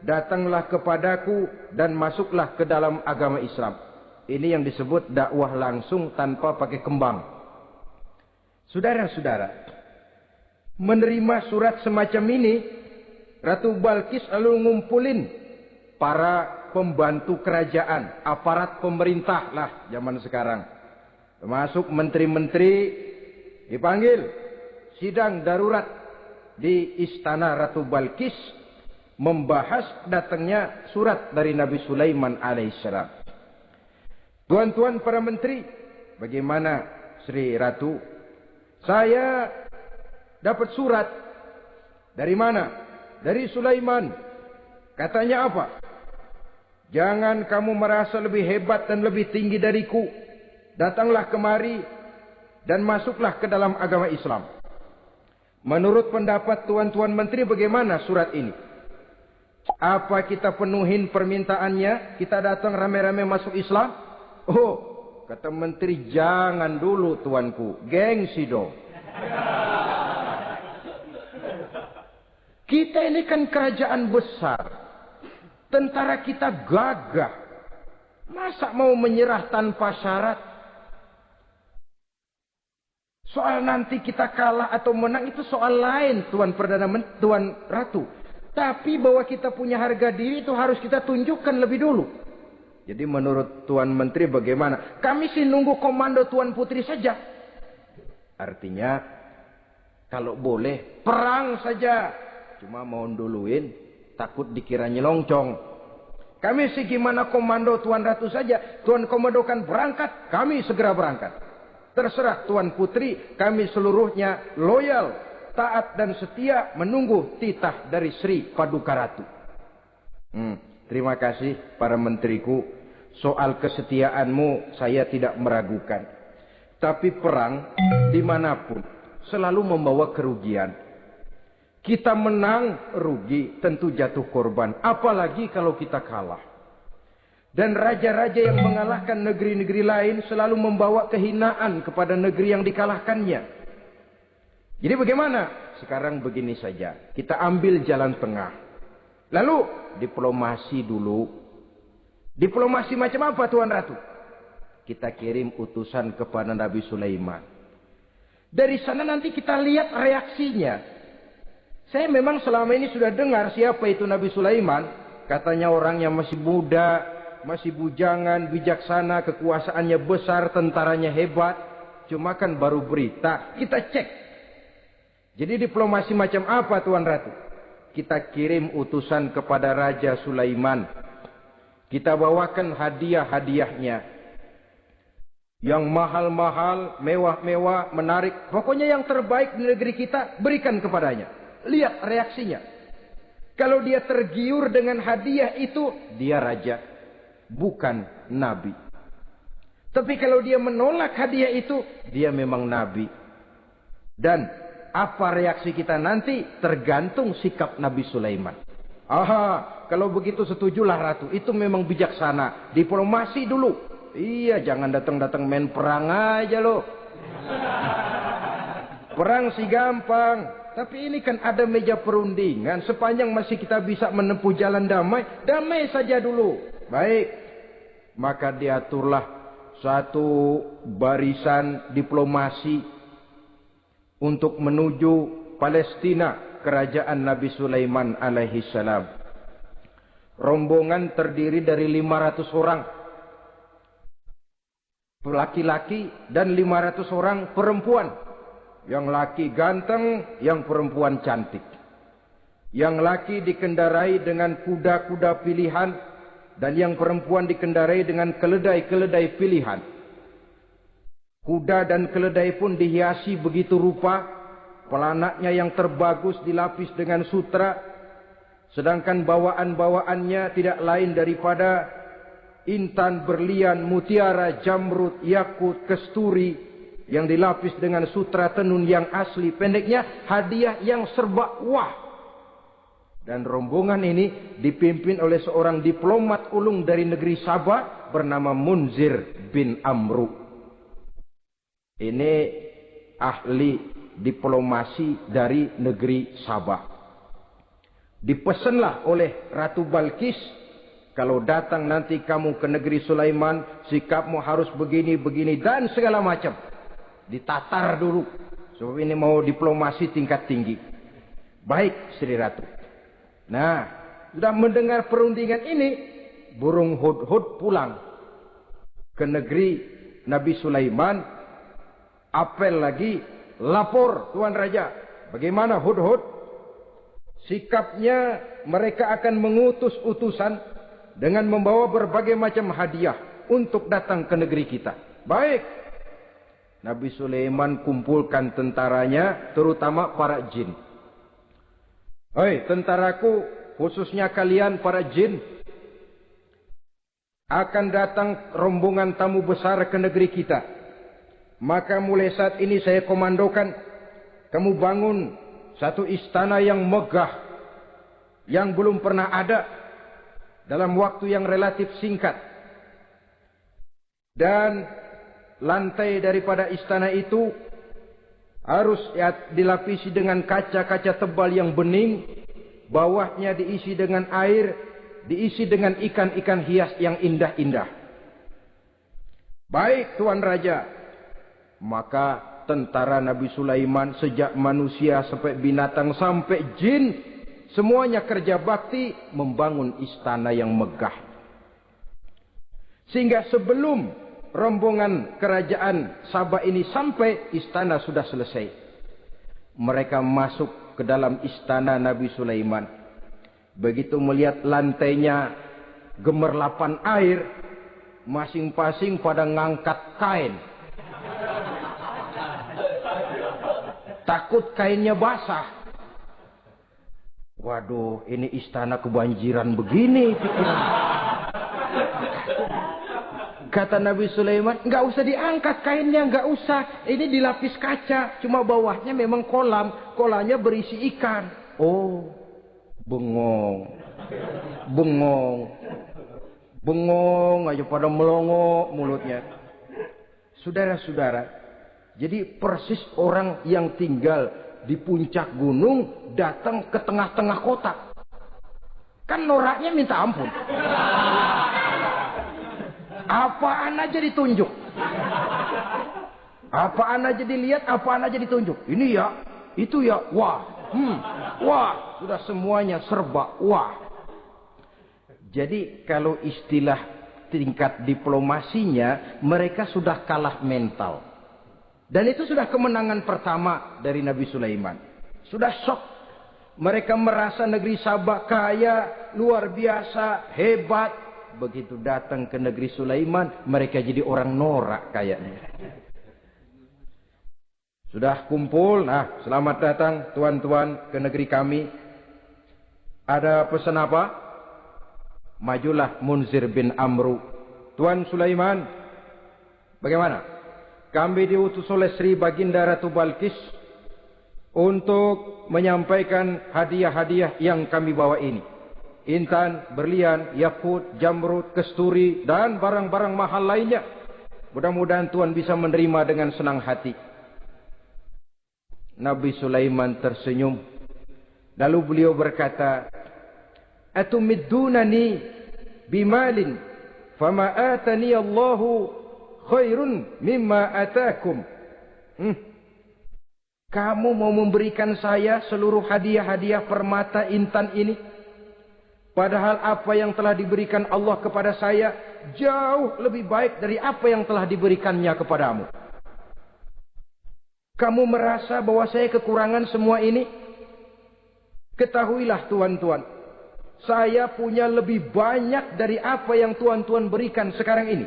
Datanglah kepadaku dan masuklah ke dalam agama Islam. Ini yang disebut dakwah langsung tanpa pakai kembang. Saudara-saudara, menerima surat semacam ini, Ratu Balkis lalu ngumpulin para pembantu kerajaan, aparat pemerintah lah zaman sekarang. Termasuk menteri-menteri, dipanggil sidang darurat di istana Ratu Balkis, membahas datangnya surat dari Nabi Sulaiman alaihissalam. Tuan-tuan para menteri, bagaimana Sri Ratu? Saya dapat surat. Dari mana? Dari Sulaiman. Katanya apa? Jangan kamu merasa lebih hebat dan lebih tinggi dariku. Datanglah kemari dan masuklah ke dalam agama Islam. Menurut pendapat tuan-tuan menteri, bagaimana surat ini? Apa kita penuhin permintaannya? Kita datang rame-rame masuk Islam? Oh, kata menteri, jangan dulu tuanku. Gengsi dong. Kita ini kan kerajaan besar. Tentara kita gagah. Masa mau menyerah tanpa syarat? Soal nanti kita kalah atau menang itu soal lain, Tuan Perdana Menteri, Tuan Ratu. Tapi bahwa kita punya harga diri itu harus kita tunjukkan lebih dulu. Jadi menurut Tuan Menteri bagaimana? Kami sih nunggu komando Tuan Putri saja. Artinya kalau boleh perang saja. Cuma mau duluin, takut dikira nyelongcong. Kami sih gimana komando Tuan Ratu saja. Tuan komandokan berangkat, kami segera berangkat. Terserah Tuan Putri, kami seluruhnya loyal, taat dan setia menunggu titah dari Sri Paduka Ratu. Terima kasih para menteriku. Soal kesetiaanmu saya tidak meragukan. Tapi perang dimanapun selalu membawa kerugian. Kita menang, rugi, tentu jatuh korban. Apalagi kalau kita kalah. Dan raja-raja yang mengalahkan negeri-negeri lain selalu membawa kehinaan kepada negeri yang dikalahkannya. Jadi bagaimana? Sekarang begini saja. Kita ambil jalan tengah. Lalu diplomasi dulu. Diplomasi macam apa Tuan Ratu? Kita kirim utusan kepada Nabi Sulaiman. Dari sana nanti kita lihat reaksinya. Saya memang selama ini sudah dengar siapa itu Nabi Sulaiman. Katanya orangnya masih muda, masih bujangan, bijaksana, kekuasaannya besar, tentaranya hebat. Cuma kan baru berita, kita cek. Jadi diplomasi macam apa Tuan Ratu? Kita kirim utusan kepada Raja Sulaiman. Kita bawakan hadiah-hadiahnya. Yang mahal-mahal, mewah-mewah, menarik. Pokoknya yang terbaik di negeri kita, berikan kepadanya. Lihat reaksinya. Kalau dia tergiur dengan hadiah itu, dia raja, bukan nabi. Tapi kalau dia menolak hadiah itu, dia memang nabi. Dan apa reaksi kita nanti tergantung sikap Nabi Sulaiman. Aha, kalau begitu setujulah Ratu. Itu memang bijaksana. Diplomasi dulu. Iya, jangan datang-datang main perang aja loh. Perang sih gampang. Tapi ini kan ada meja perundingan. Sepanjang masih kita bisa menempuh jalan damai, damai saja dulu. Baik. Maka diaturlah satu barisan diplomasi untuk menuju Palestina, kerajaan Nabi Sulaiman alaihi salam. Rombongan terdiri dari 500 orang laki-laki dan 500 orang perempuan. Yang laki ganteng, yang perempuan cantik. Yang laki dikendarai dengan kuda-kuda pilihan, dan yang perempuan dikendarai dengan keledai-keledai pilihan. Kuda dan keledai pun dihiasi begitu rupa, pelanaknya yang terbagus dilapis dengan sutra, sedangkan bawaan-bawaannya tidak lain daripada intan, berlian, mutiara, jamrud, yakut, kesturi, yang dilapis dengan sutra tenun yang asli. Pendeknya hadiah yang serba wah. Dan rombongan ini dipimpin oleh seorang diplomat ulung dari negeri Sabah bernama Munzir bin Amru. Ini ahli diplomasi dari negeri Sabah. Dipesanlah oleh Ratu Balkis, kalau datang nanti kamu ke negeri Sulaiman, sikapmu harus begini, begini, dan segala macam. Ditatar dulu. Sebab ini mau diplomasi tingkat tinggi. Baik Sri Ratu. Nah, sudah mendengar perundingan ini, burung hudhud pulang ke negeri Nabi Sulaiman. Apel lagi, lapor Tuan Raja. Bagaimana hudhud? Sikapnya mereka akan mengutus utusan dengan membawa berbagai macam hadiah untuk datang ke negeri kita. Baik. Nabi Sulaiman kumpulkan tentaranya, terutama para jin. Hei tentaraku, khususnya kalian para jin, akan datang rombongan tamu besar ke negeri kita. Maka mulai saat ini saya komandokan, kamu bangun satu istana yang megah, yang belum pernah ada dalam waktu yang relatif singkat. Dan lantai daripada istana itu harus dilapisi dengan kaca-kaca tebal yang bening. Bawahnya diisi dengan air, diisi dengan ikan-ikan hias yang indah-indah. Baik Tuan Raja. Maka tentara Nabi Sulaiman, sejak manusia sampai binatang sampai jin, semuanya kerja bakti membangun istana yang megah. Sehingga sebelum rombongan kerajaan Sabah ini sampai, istana sudah selesai. Mereka masuk ke dalam istana Nabi Sulaiman. Begitu melihat lantainya gemerlapan air, masing-masing pada ngangkat kain. Takut kainnya basah. Waduh, ini istana kebanjiran begini pikiran. Kata Nabi Sulaiman, nggak usah diangkat kainnya, nggak usah. Ini dilapis kaca, cuma bawahnya memang kolam. Kolamnya berisi ikan. Oh, bengong. Bengong. Bengong aja pada melongo mulutnya. Saudara-saudara, jadi persis orang yang tinggal di puncak gunung datang ke tengah-tengah kota. Kan noraknya minta ampun. Apaan aja ditunjuk. Apaan aja dilihat, apaan aja ditunjuk. Ini ya, itu ya, wah. Wah, sudah semuanya serba wah. Jadi kalau istilah tingkat diplomasinya, mereka sudah kalah mental. Dan itu sudah kemenangan pertama dari Nabi Sulaiman. Sudah shock. Mereka merasa negeri Sabah kaya, luar biasa, hebat. Begitu datang ke negeri Sulaiman, mereka jadi orang norak kayaknya. Sudah kumpul, nah selamat datang tuan-tuan ke negeri kami. Ada pesan apa? Majulah Munzir bin Amru. Tuan Sulaiman, bagaimana? Kami diutus oleh Sri Baginda Ratu Balkis untuk menyampaikan hadiah-hadiah yang kami bawa ini. Intan, berlian, yakut, jamrud, kesturi, dan barang-barang mahal lainnya. Mudah-mudahan Tuan bisa menerima dengan senang hati. Nabi Sulaiman tersenyum. Lalu beliau berkata, Atumiddunani bimalin, fama atani Allahu khairun mimma atakum. Kamu mau memberikan saya seluruh hadiah-hadiah permata intan ini, padahal apa yang telah diberikan Allah kepada saya jauh lebih baik dari apa yang telah diberikannya kepadamu. Kamu merasa bahwa saya kekurangan semua ini? Ketahuilah tuan-tuan, saya punya lebih banyak dari apa yang tuan-tuan berikan sekarang ini.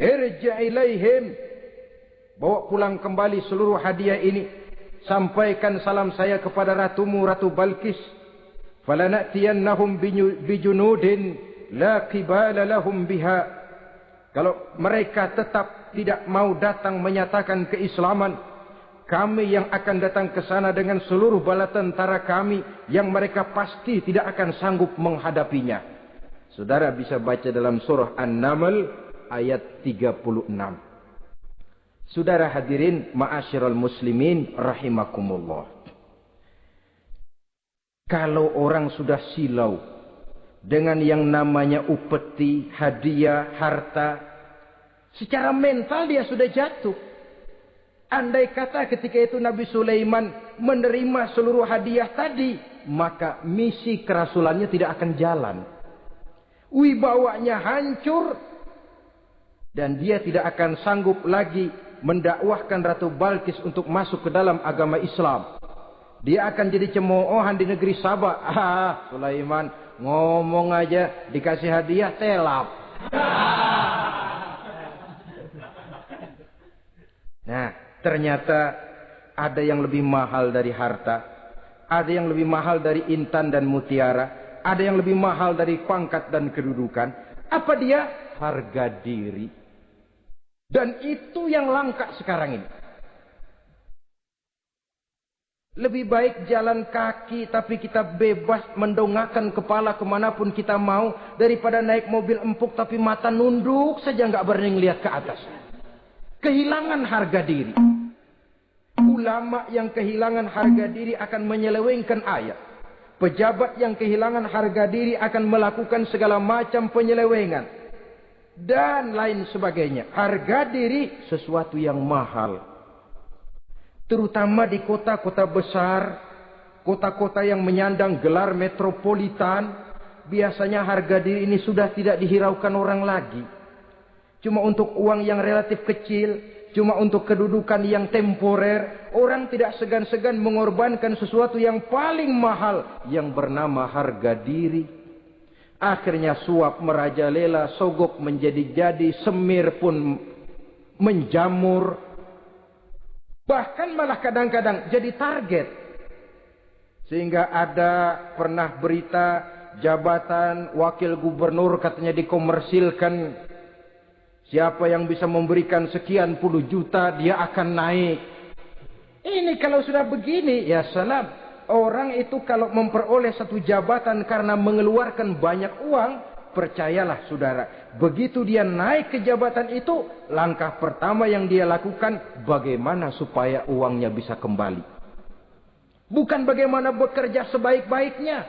Irja' ilaihim, bawa pulang kembali seluruh hadiah ini. Sampaikan salam saya kepada ratumu, Ratu Balkis. Falanatiyannahum bijunudin la qibala lahum biha. Kalau mereka tetap tidak mau datang menyatakan keislaman, kami yang akan datang ke sana dengan seluruh bala tentara kami yang mereka pasti tidak akan sanggup menghadapinya. Saudara bisa baca dalam surah An-Naml ayat 36. Saudara hadirin ma'asyiral muslimin rahimakumullah. Kalau orang sudah silau dengan yang namanya upeti, hadiah, harta, secara mental dia sudah jatuh. Andai kata ketika itu Nabi Sulaiman menerima seluruh hadiah tadi, maka misi kerasulannya tidak akan jalan. Wibawanya hancur, dan dia tidak akan sanggup lagi mendakwahkan Ratu Balkis untuk masuk ke dalam agama Islam. Dia akan jadi cemoohan di negeri Sabah. Sulaiman ngomong aja dikasih hadiah telap. Nah, ternyata ada yang lebih mahal dari harta, ada yang lebih mahal dari intan dan mutiara, ada yang lebih mahal dari pangkat dan kedudukan. Apa dia? Harga diri. Dan itu yang langka sekarang ini. Lebih baik jalan kaki tapi kita bebas mendongakkan kepala kemanapun kita mau, daripada naik mobil empuk tapi mata nunduk saja nggak berani lihat ke atas. Kehilangan harga diri. Ulama yang kehilangan harga diri akan menyelewengkan ayat. Pejabat yang kehilangan harga diri akan melakukan segala macam penyelewengan dan lain sebagainya. Harga diri sesuatu yang mahal. Terutama di kota-kota besar, kota-kota yang menyandang gelar metropolitan, biasanya harga diri ini sudah tidak dihiraukan orang lagi. Cuma untuk uang yang relatif kecil, cuma untuk kedudukan yang temporer, orang tidak segan-segan mengorbankan sesuatu yang paling mahal yang bernama harga diri. Akhirnya suap merajalela, sogok menjadi-jadi, semir pun menjamur. Bahkan malah kadang-kadang jadi target. Sehingga ada pernah berita jabatan wakil gubernur katanya dikomersilkan. Siapa yang bisa memberikan sekian puluh juta dia akan naik. Ini kalau sudah begini, ya salam. Orang itu kalau memperoleh satu jabatan karena mengeluarkan banyak uang, percayalah saudara, begitu dia naik ke jabatan itu, langkah pertama yang dia lakukan, bagaimana supaya uangnya bisa kembali. Bukan bagaimana bekerja sebaik-baiknya,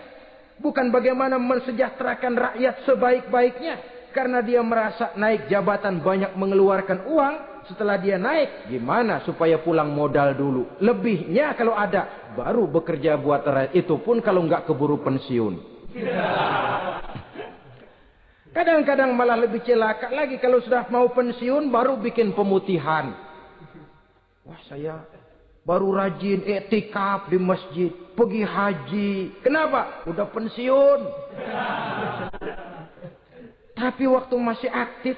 bukan bagaimana mensejahterakan rakyat sebaik-baiknya. Karena dia merasa naik jabatan banyak mengeluarkan uang, setelah dia naik, gimana supaya pulang modal dulu. Lebihnya kalau ada, baru bekerja buat rakyat, itu pun kalau nggak keburu pensiun. Kadang-kadang malah lebih celaka lagi, kalau sudah mau pensiun baru bikin pemutihan. Wah, saya baru rajin iktikaf di masjid, pergi haji. Kenapa? Udah pensiun. Tapi waktu masih aktif,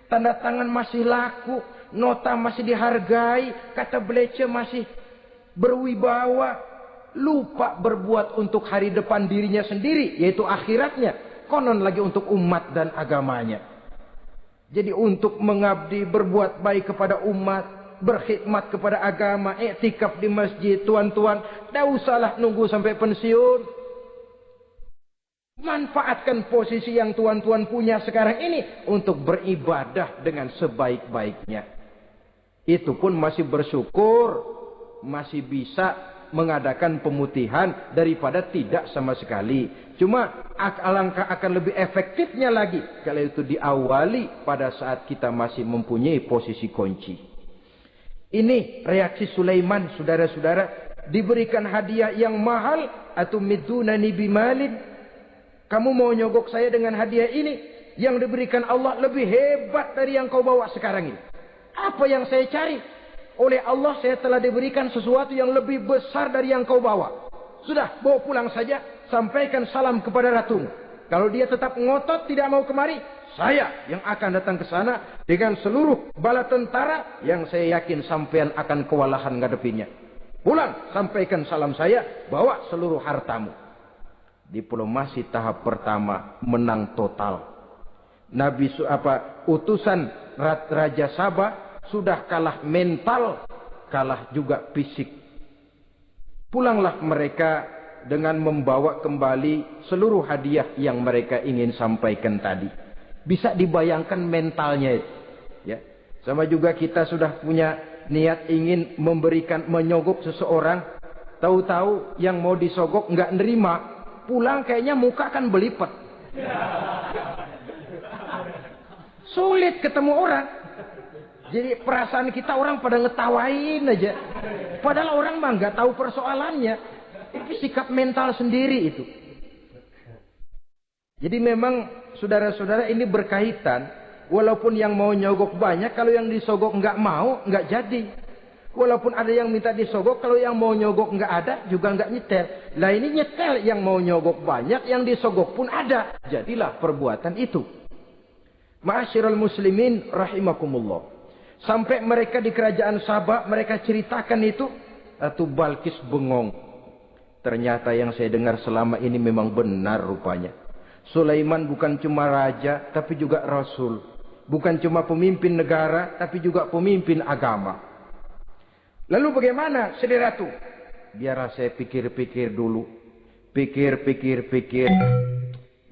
tanda tangan masih laku, nota masih dihargai, kata belece masih berwibawa, lupa berbuat untuk hari depan dirinya sendiri, yaitu akhiratnya. Konon lagi untuk umat dan agamanya. Jadi untuk mengabdi, berbuat baik kepada umat, berkhidmat kepada agama, iktikaf di masjid, tuan-tuan, tak usahlah nunggu sampai pensiun. Manfaatkan posisi yang tuan-tuan punya sekarang ini untuk beribadah dengan sebaik-baiknya. Itu pun masih bersyukur, masih bisa mengadakan pemutihan daripada tidak sama sekali. Cuma alangkah akan lebih efektifnya lagi kalau itu diawali pada saat kita masih mempunyai posisi kunci. Ini reaksi Sulaiman, saudara-saudara. Diberikan hadiah yang mahal, atau midunani bimalin. Kamu mau nyogok saya dengan hadiah ini? Yang diberikan Allah lebih hebat dari yang kau bawa sekarang ini. Apa yang saya cari? Oleh Allah saya telah diberikan sesuatu yang lebih besar dari yang kau bawa. Sudah, bawa pulang saja. Sampaikan salam kepada ratumu. Kalau dia tetap ngotot tidak mau kemari, saya yang akan datang ke sana dengan seluruh bala tentara yang saya yakin sampean akan kewalahan ngadepinnya. Pulang, sampaikan salam saya, bawa seluruh hartamu. Diplomasi tahap pertama menang total. Utusan Raja Sabah sudah kalah mental, kalah juga fisik. Pulanglah mereka dengan membawa kembali seluruh hadiah yang mereka ingin sampaikan tadi. Bisa dibayangkan mentalnya itu, ya. Sama juga kita sudah punya niat ingin memberikan, menyogok seseorang, tahu-tahu yang mau disogok nggak nerima, pulang kayaknya muka kan belipat. Sulit ketemu orang. Jadi perasaan kita orang pada ngetawain aja. Padahal orang mah nggak tahu persoalannya. Itu sikap mental sendiri itu. Jadi memang saudara-saudara ini berkaitan. Walaupun yang mau nyogok banyak, kalau yang disogok nggak mau, nggak jadi. Walaupun ada yang minta disogok, kalau yang mau nyogok nggak ada, juga nggak nyetel. Lah ini nyetel, yang mau nyogok banyak, yang disogok pun ada. Jadilah perbuatan itu. Ma'asyiral muslimin rahimakumullah. Sampai mereka di kerajaan Sabah, mereka ceritakan itu, Ratu Balkis bengong. Ternyata yang saya dengar selama ini memang benar rupanya. Sulaiman bukan cuma raja, tapi juga rasul. Bukan cuma pemimpin negara, tapi juga pemimpin agama. Lalu bagaimana, Sri Ratu? Biar saya pikir-pikir dulu. Pikir.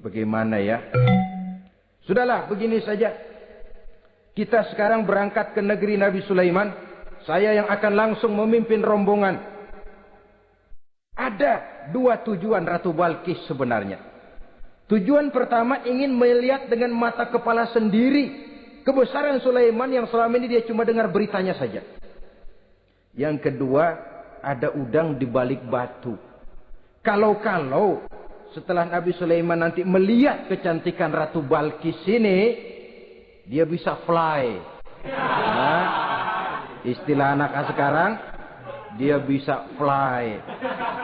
Bagaimana ya? Sudahlah, begini saja. Kita sekarang berangkat ke negeri Nabi Sulaiman. Saya yang akan langsung memimpin rombongan. Ada dua tujuan Ratu Balkis sebenarnya. Tujuan pertama ingin melihat dengan mata kepala sendiri kebesaran Sulaiman yang selama ini dia cuma dengar beritanya saja. Yang kedua, ada udang di balik batu. Kalau setelah Nabi Sulaiman nanti melihat kecantikan Ratu Balkis ini, dia bisa fly. Nah, istilah anak sekarang, dia bisa fly.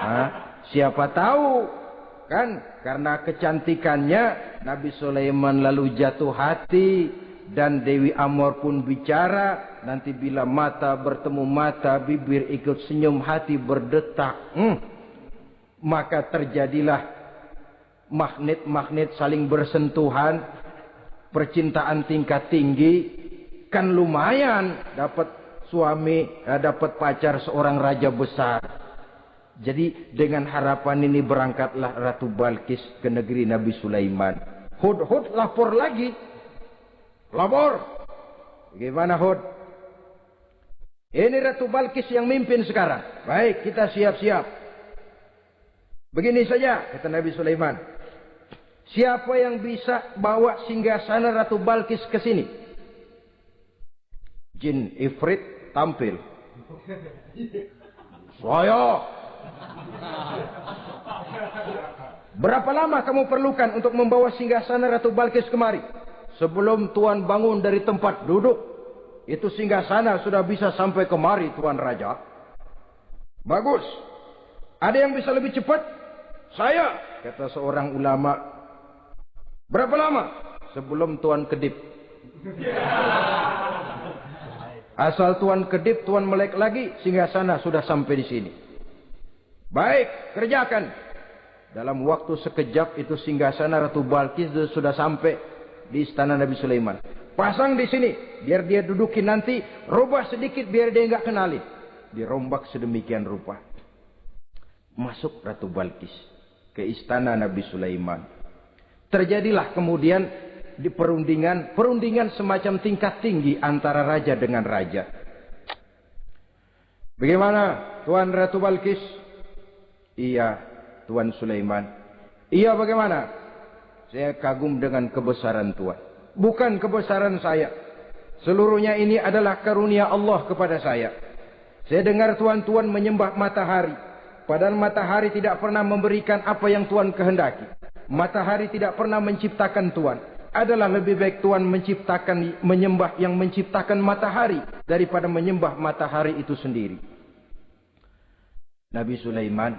Nah, siapa tahu kan karena kecantikannya Nabi Sulaiman lalu jatuh hati. Dan Dewi Amor pun bicara, nanti bila mata bertemu mata, bibir ikut senyum, hati berdetak. Maka terjadilah magnet-magnet saling bersentuhan, percintaan tingkat tinggi. Kan lumayan dapat suami, dapat pacar seorang raja besar. Jadi dengan harapan ini berangkatlah Ratu Balkis ke negeri Nabi Sulaiman. Hud lapor lagi. Lapor. Bagaimana Hud? Ini Ratu Balkis yang mimpin sekarang. Baik, kita siap-siap. Begini saja, kata Nabi Sulaiman. Siapa yang bisa bawa singgasana Ratu Balkis ke sini? Jin Ifrit tampil. Saya. Berapa lama kamu perlukan untuk membawa singgasana Ratu Balkis kemari? Sebelum Tuan bangun dari tempat duduk, itu singgasana sudah bisa sampai kemari, Tuan Raja. Bagus. Ada yang bisa lebih cepat? Saya, kata seorang ulama. Berapa lama? Sebelum Tuan kedip. Asal Tuan kedip, Tuan melek lagi, singgasana sudah sampai di sini. Baik, kerjakan. Dalam waktu sekejap itu singgasana Ratu Balkis sudah sampai di istana Nabi Sulaiman. Pasang di sini, biar dia dudukin nanti, rubah sedikit biar dia nggak kenalin. Dirombak sedemikian rupa. Masuk Ratu Balkis ke istana Nabi Sulaiman. Terjadilah kemudian di perundingan semacam tingkat tinggi antara raja dengan raja. Bagaimana, Tuan Ratu Balkis? Iya, Tuan Sulaiman. Iya, bagaimana? Saya kagum dengan kebesaran Tuhan. Bukan kebesaran saya. Seluruhnya ini adalah karunia Allah kepada saya. Saya dengar Tuhan menyembah matahari. Padahal matahari tidak pernah memberikan apa yang Tuhan kehendaki. Matahari tidak pernah menciptakan Tuhan. Adalah lebih baik Tuhan menyembah yang menciptakan matahari daripada menyembah matahari itu sendiri. Nabi Sulaiman,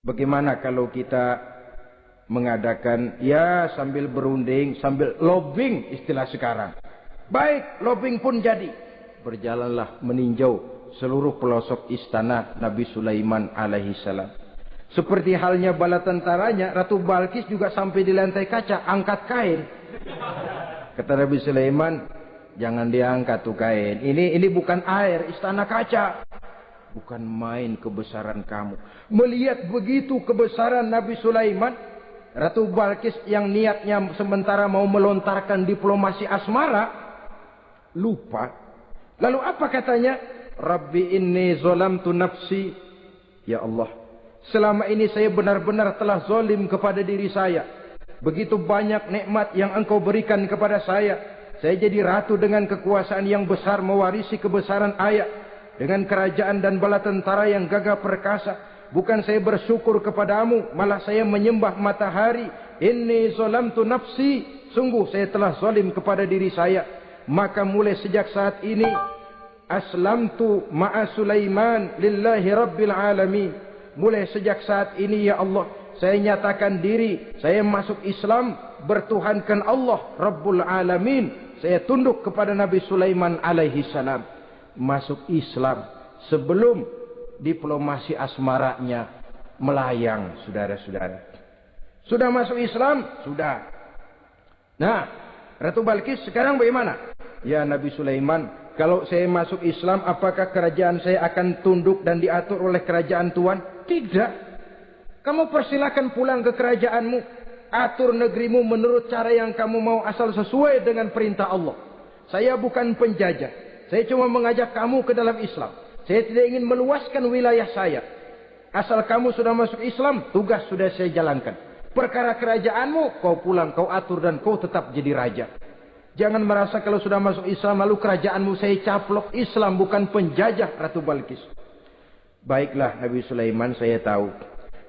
bagaimana kalau kita mengadakan ya sambil berunding, sambil lobbying istilah sekarang. Baik, lobbying pun jadi. Berjalanlah meninjau seluruh pelosok istana Nabi Sulaiman alaihi salam. Seperti halnya bala tentaranya, Ratu Balkis juga sampai di lantai kaca, angkat kain. Kata Nabi Sulaiman, jangan diangkat tuh kain. Ini bukan air, istana kaca. Bukan main kebesaran kamu. Melihat begitu kebesaran Nabi Sulaiman, Ratu Balkis yang niatnya sementara mau melontarkan diplomasi asmara, lupa. Lalu apa katanya? Rabbi inni zolamtu nafsi. Ya Allah, selama ini saya benar-benar telah zolim kepada diri saya. Begitu banyak nikmat yang engkau berikan kepada saya. Saya jadi ratu dengan kekuasaan yang besar, mewarisi kebesaran ayah. Dengan kerajaan dan bala tentara yang gagah perkasa. Bukan saya bersyukur kepadamu, malah saya menyembah matahari. Inni zolamtu nafsi. Sungguh saya telah zalim kepada diri saya. Maka mulai sejak saat ini, aslamtu ma'a Sulaiman lillahi rabbil alamin. Mulai sejak saat ini ya Allah, saya nyatakan diri, saya masuk Islam, bertuhankan Allah Rabbul Alamin. Saya tunduk kepada Nabi Sulaiman alaihi salam. Masuk Islam sebelum diplomasi asmaranya melayang, saudara-saudara. Sudah masuk Islam? Sudah. Nah, Ratu Balkis sekarang bagaimana? Ya Nabi Sulaiman, kalau saya masuk Islam, apakah kerajaan saya akan tunduk dan diatur oleh kerajaan Tuhan? Tidak. Kamu persilakan pulang ke kerajaanmu. Atur negerimu menurut cara yang kamu mau, asal sesuai dengan perintah Allah. Saya bukan penjajah. Saya cuma mengajak kamu ke dalam Islam. Saya tidak ingin meluaskan wilayah saya. Asal kamu sudah masuk Islam, tugas sudah saya jalankan. Perkara kerajaanmu, kau pulang, kau atur, dan kau tetap jadi raja. Jangan merasa kalau sudah masuk Islam, lalu kerajaanmu saya caplok. Islam bukan penjajah, Ratu Balkis. Baiklah Nabi Sulaiman, saya tahu.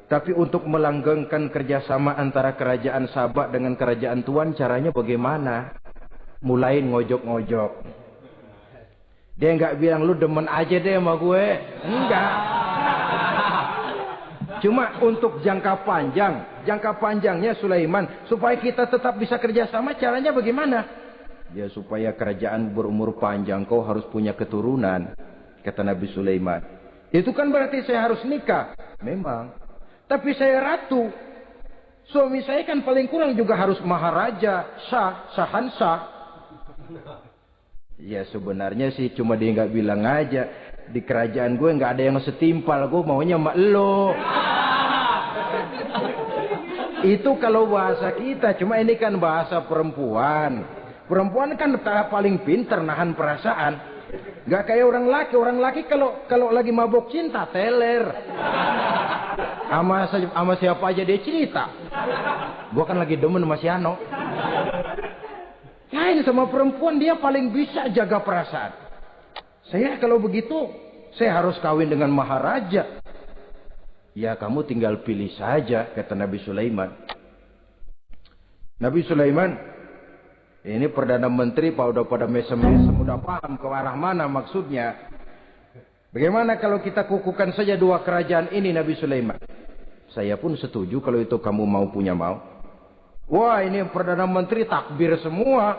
Tapi untuk melanggengkan kerjasama antara kerajaan Sabak dengan kerajaan Tuhan, caranya bagaimana? Mulai ngojok-ngojok. Dia nggak bilang, lu demen aja deh sama gue. Enggak. Cuma untuk jangka panjang. Jangka panjangnya Sulaiman, supaya kita tetap bisa kerjasama, caranya bagaimana? Ya supaya kerajaan berumur panjang, kau harus punya keturunan. Kata Nabi Sulaiman. Itu kan berarti saya harus nikah. Memang. Tapi saya ratu. Suami saya kan paling kurang juga harus maharaja, sahansah. Ya sebenarnya sih cuma dia nggak bilang aja. Di kerajaan gue nggak ada yang setimpal. Gue maunya sama elo. Itu kalau bahasa kita. Cuma ini kan bahasa perempuan. Perempuan kan paling pinter nahan perasaan. Gak kayak orang laki. Orang laki kalau lagi mabok cinta teler. Sama siapa aja dia cerita. Gua kan lagi demen sama si Ano. Lain sama perempuan, dia paling bisa jaga perasaan. Saya kalau begitu, saya harus kawin dengan maharaja. Ya kamu tinggal pilih saja, kata Nabi Sulaiman. Nabi Sulaiman, ini Perdana Menteri udah pada mesem-mesem, udah paham ke arah mana maksudnya. Bagaimana kalau kita kukuhkan saja dua kerajaan ini, Nabi Sulaiman? Saya pun setuju kalau itu kamu punya mau. Wah, ini Perdana Menteri takbir semua.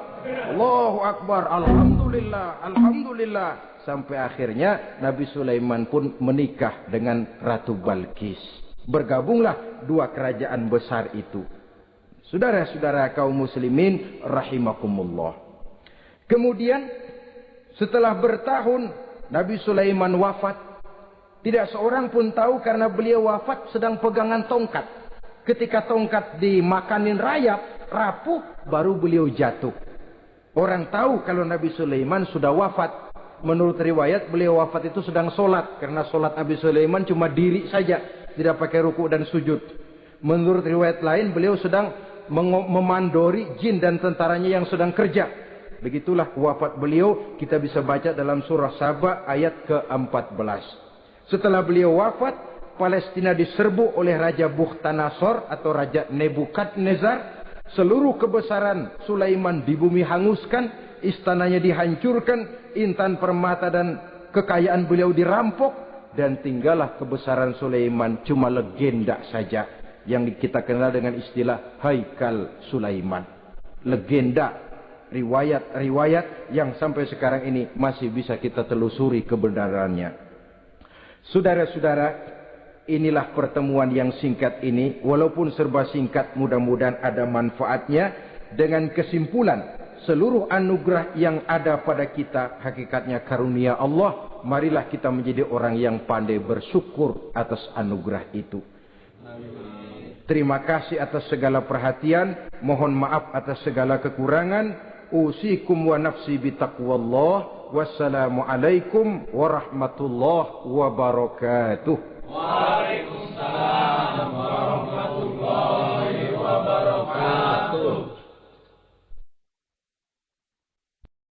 Allahu Akbar, Alhamdulillah, Alhamdulillah. Sampai akhirnya Nabi Sulaiman pun menikah dengan Ratu Balkis. Bergabunglah dua kerajaan besar itu. Saudara-saudara kaum muslimin rahimakumullah. Kemudian setelah bertahun Nabi Sulaiman wafat. Tidak seorang pun tahu karena beliau wafat sedang pegangan tongkat. Ketika tongkat dimakanin rayap, rapuh, baru beliau jatuh. Orang tahu kalau Nabi Sulaiman sudah wafat. Menurut riwayat beliau wafat itu sedang sholat. Karena sholat Nabi Sulaiman cuma diri saja. Tidak pakai ruku dan sujud. Menurut riwayat lain beliau sedang memandori jin dan tentaranya yang sedang kerja. Begitulah wafat beliau. Kita bisa baca dalam surah Saba ayat ke-14. Setelah beliau wafat, Palestina diserbu oleh Raja Bukhtanasor atau Raja Nebukadnezar. Seluruh kebesaran Sulaiman di bumi hanguskan, istananya dihancurkan, intan permata dan kekayaan beliau dirampok, dan tinggallah kebesaran Sulaiman cuma legenda saja yang kita kenal dengan istilah Haikal Sulaiman. Legenda, riwayat-riwayat yang sampai sekarang ini masih bisa kita telusuri kebenarannya. Saudara-saudara, inilah pertemuan yang singkat ini. Walaupun serba singkat, mudah-mudahan ada manfaatnya. Dengan kesimpulan, seluruh anugerah yang ada pada kita hakikatnya karunia Allah. Marilah kita menjadi orang yang pandai bersyukur atas anugerah itu. Terima kasih atas segala perhatian. Mohon maaf atas segala kekurangan. Usikum wa nafsi bitaqwallah. Wassalamualaikum warahmatullahi wabarakatuh.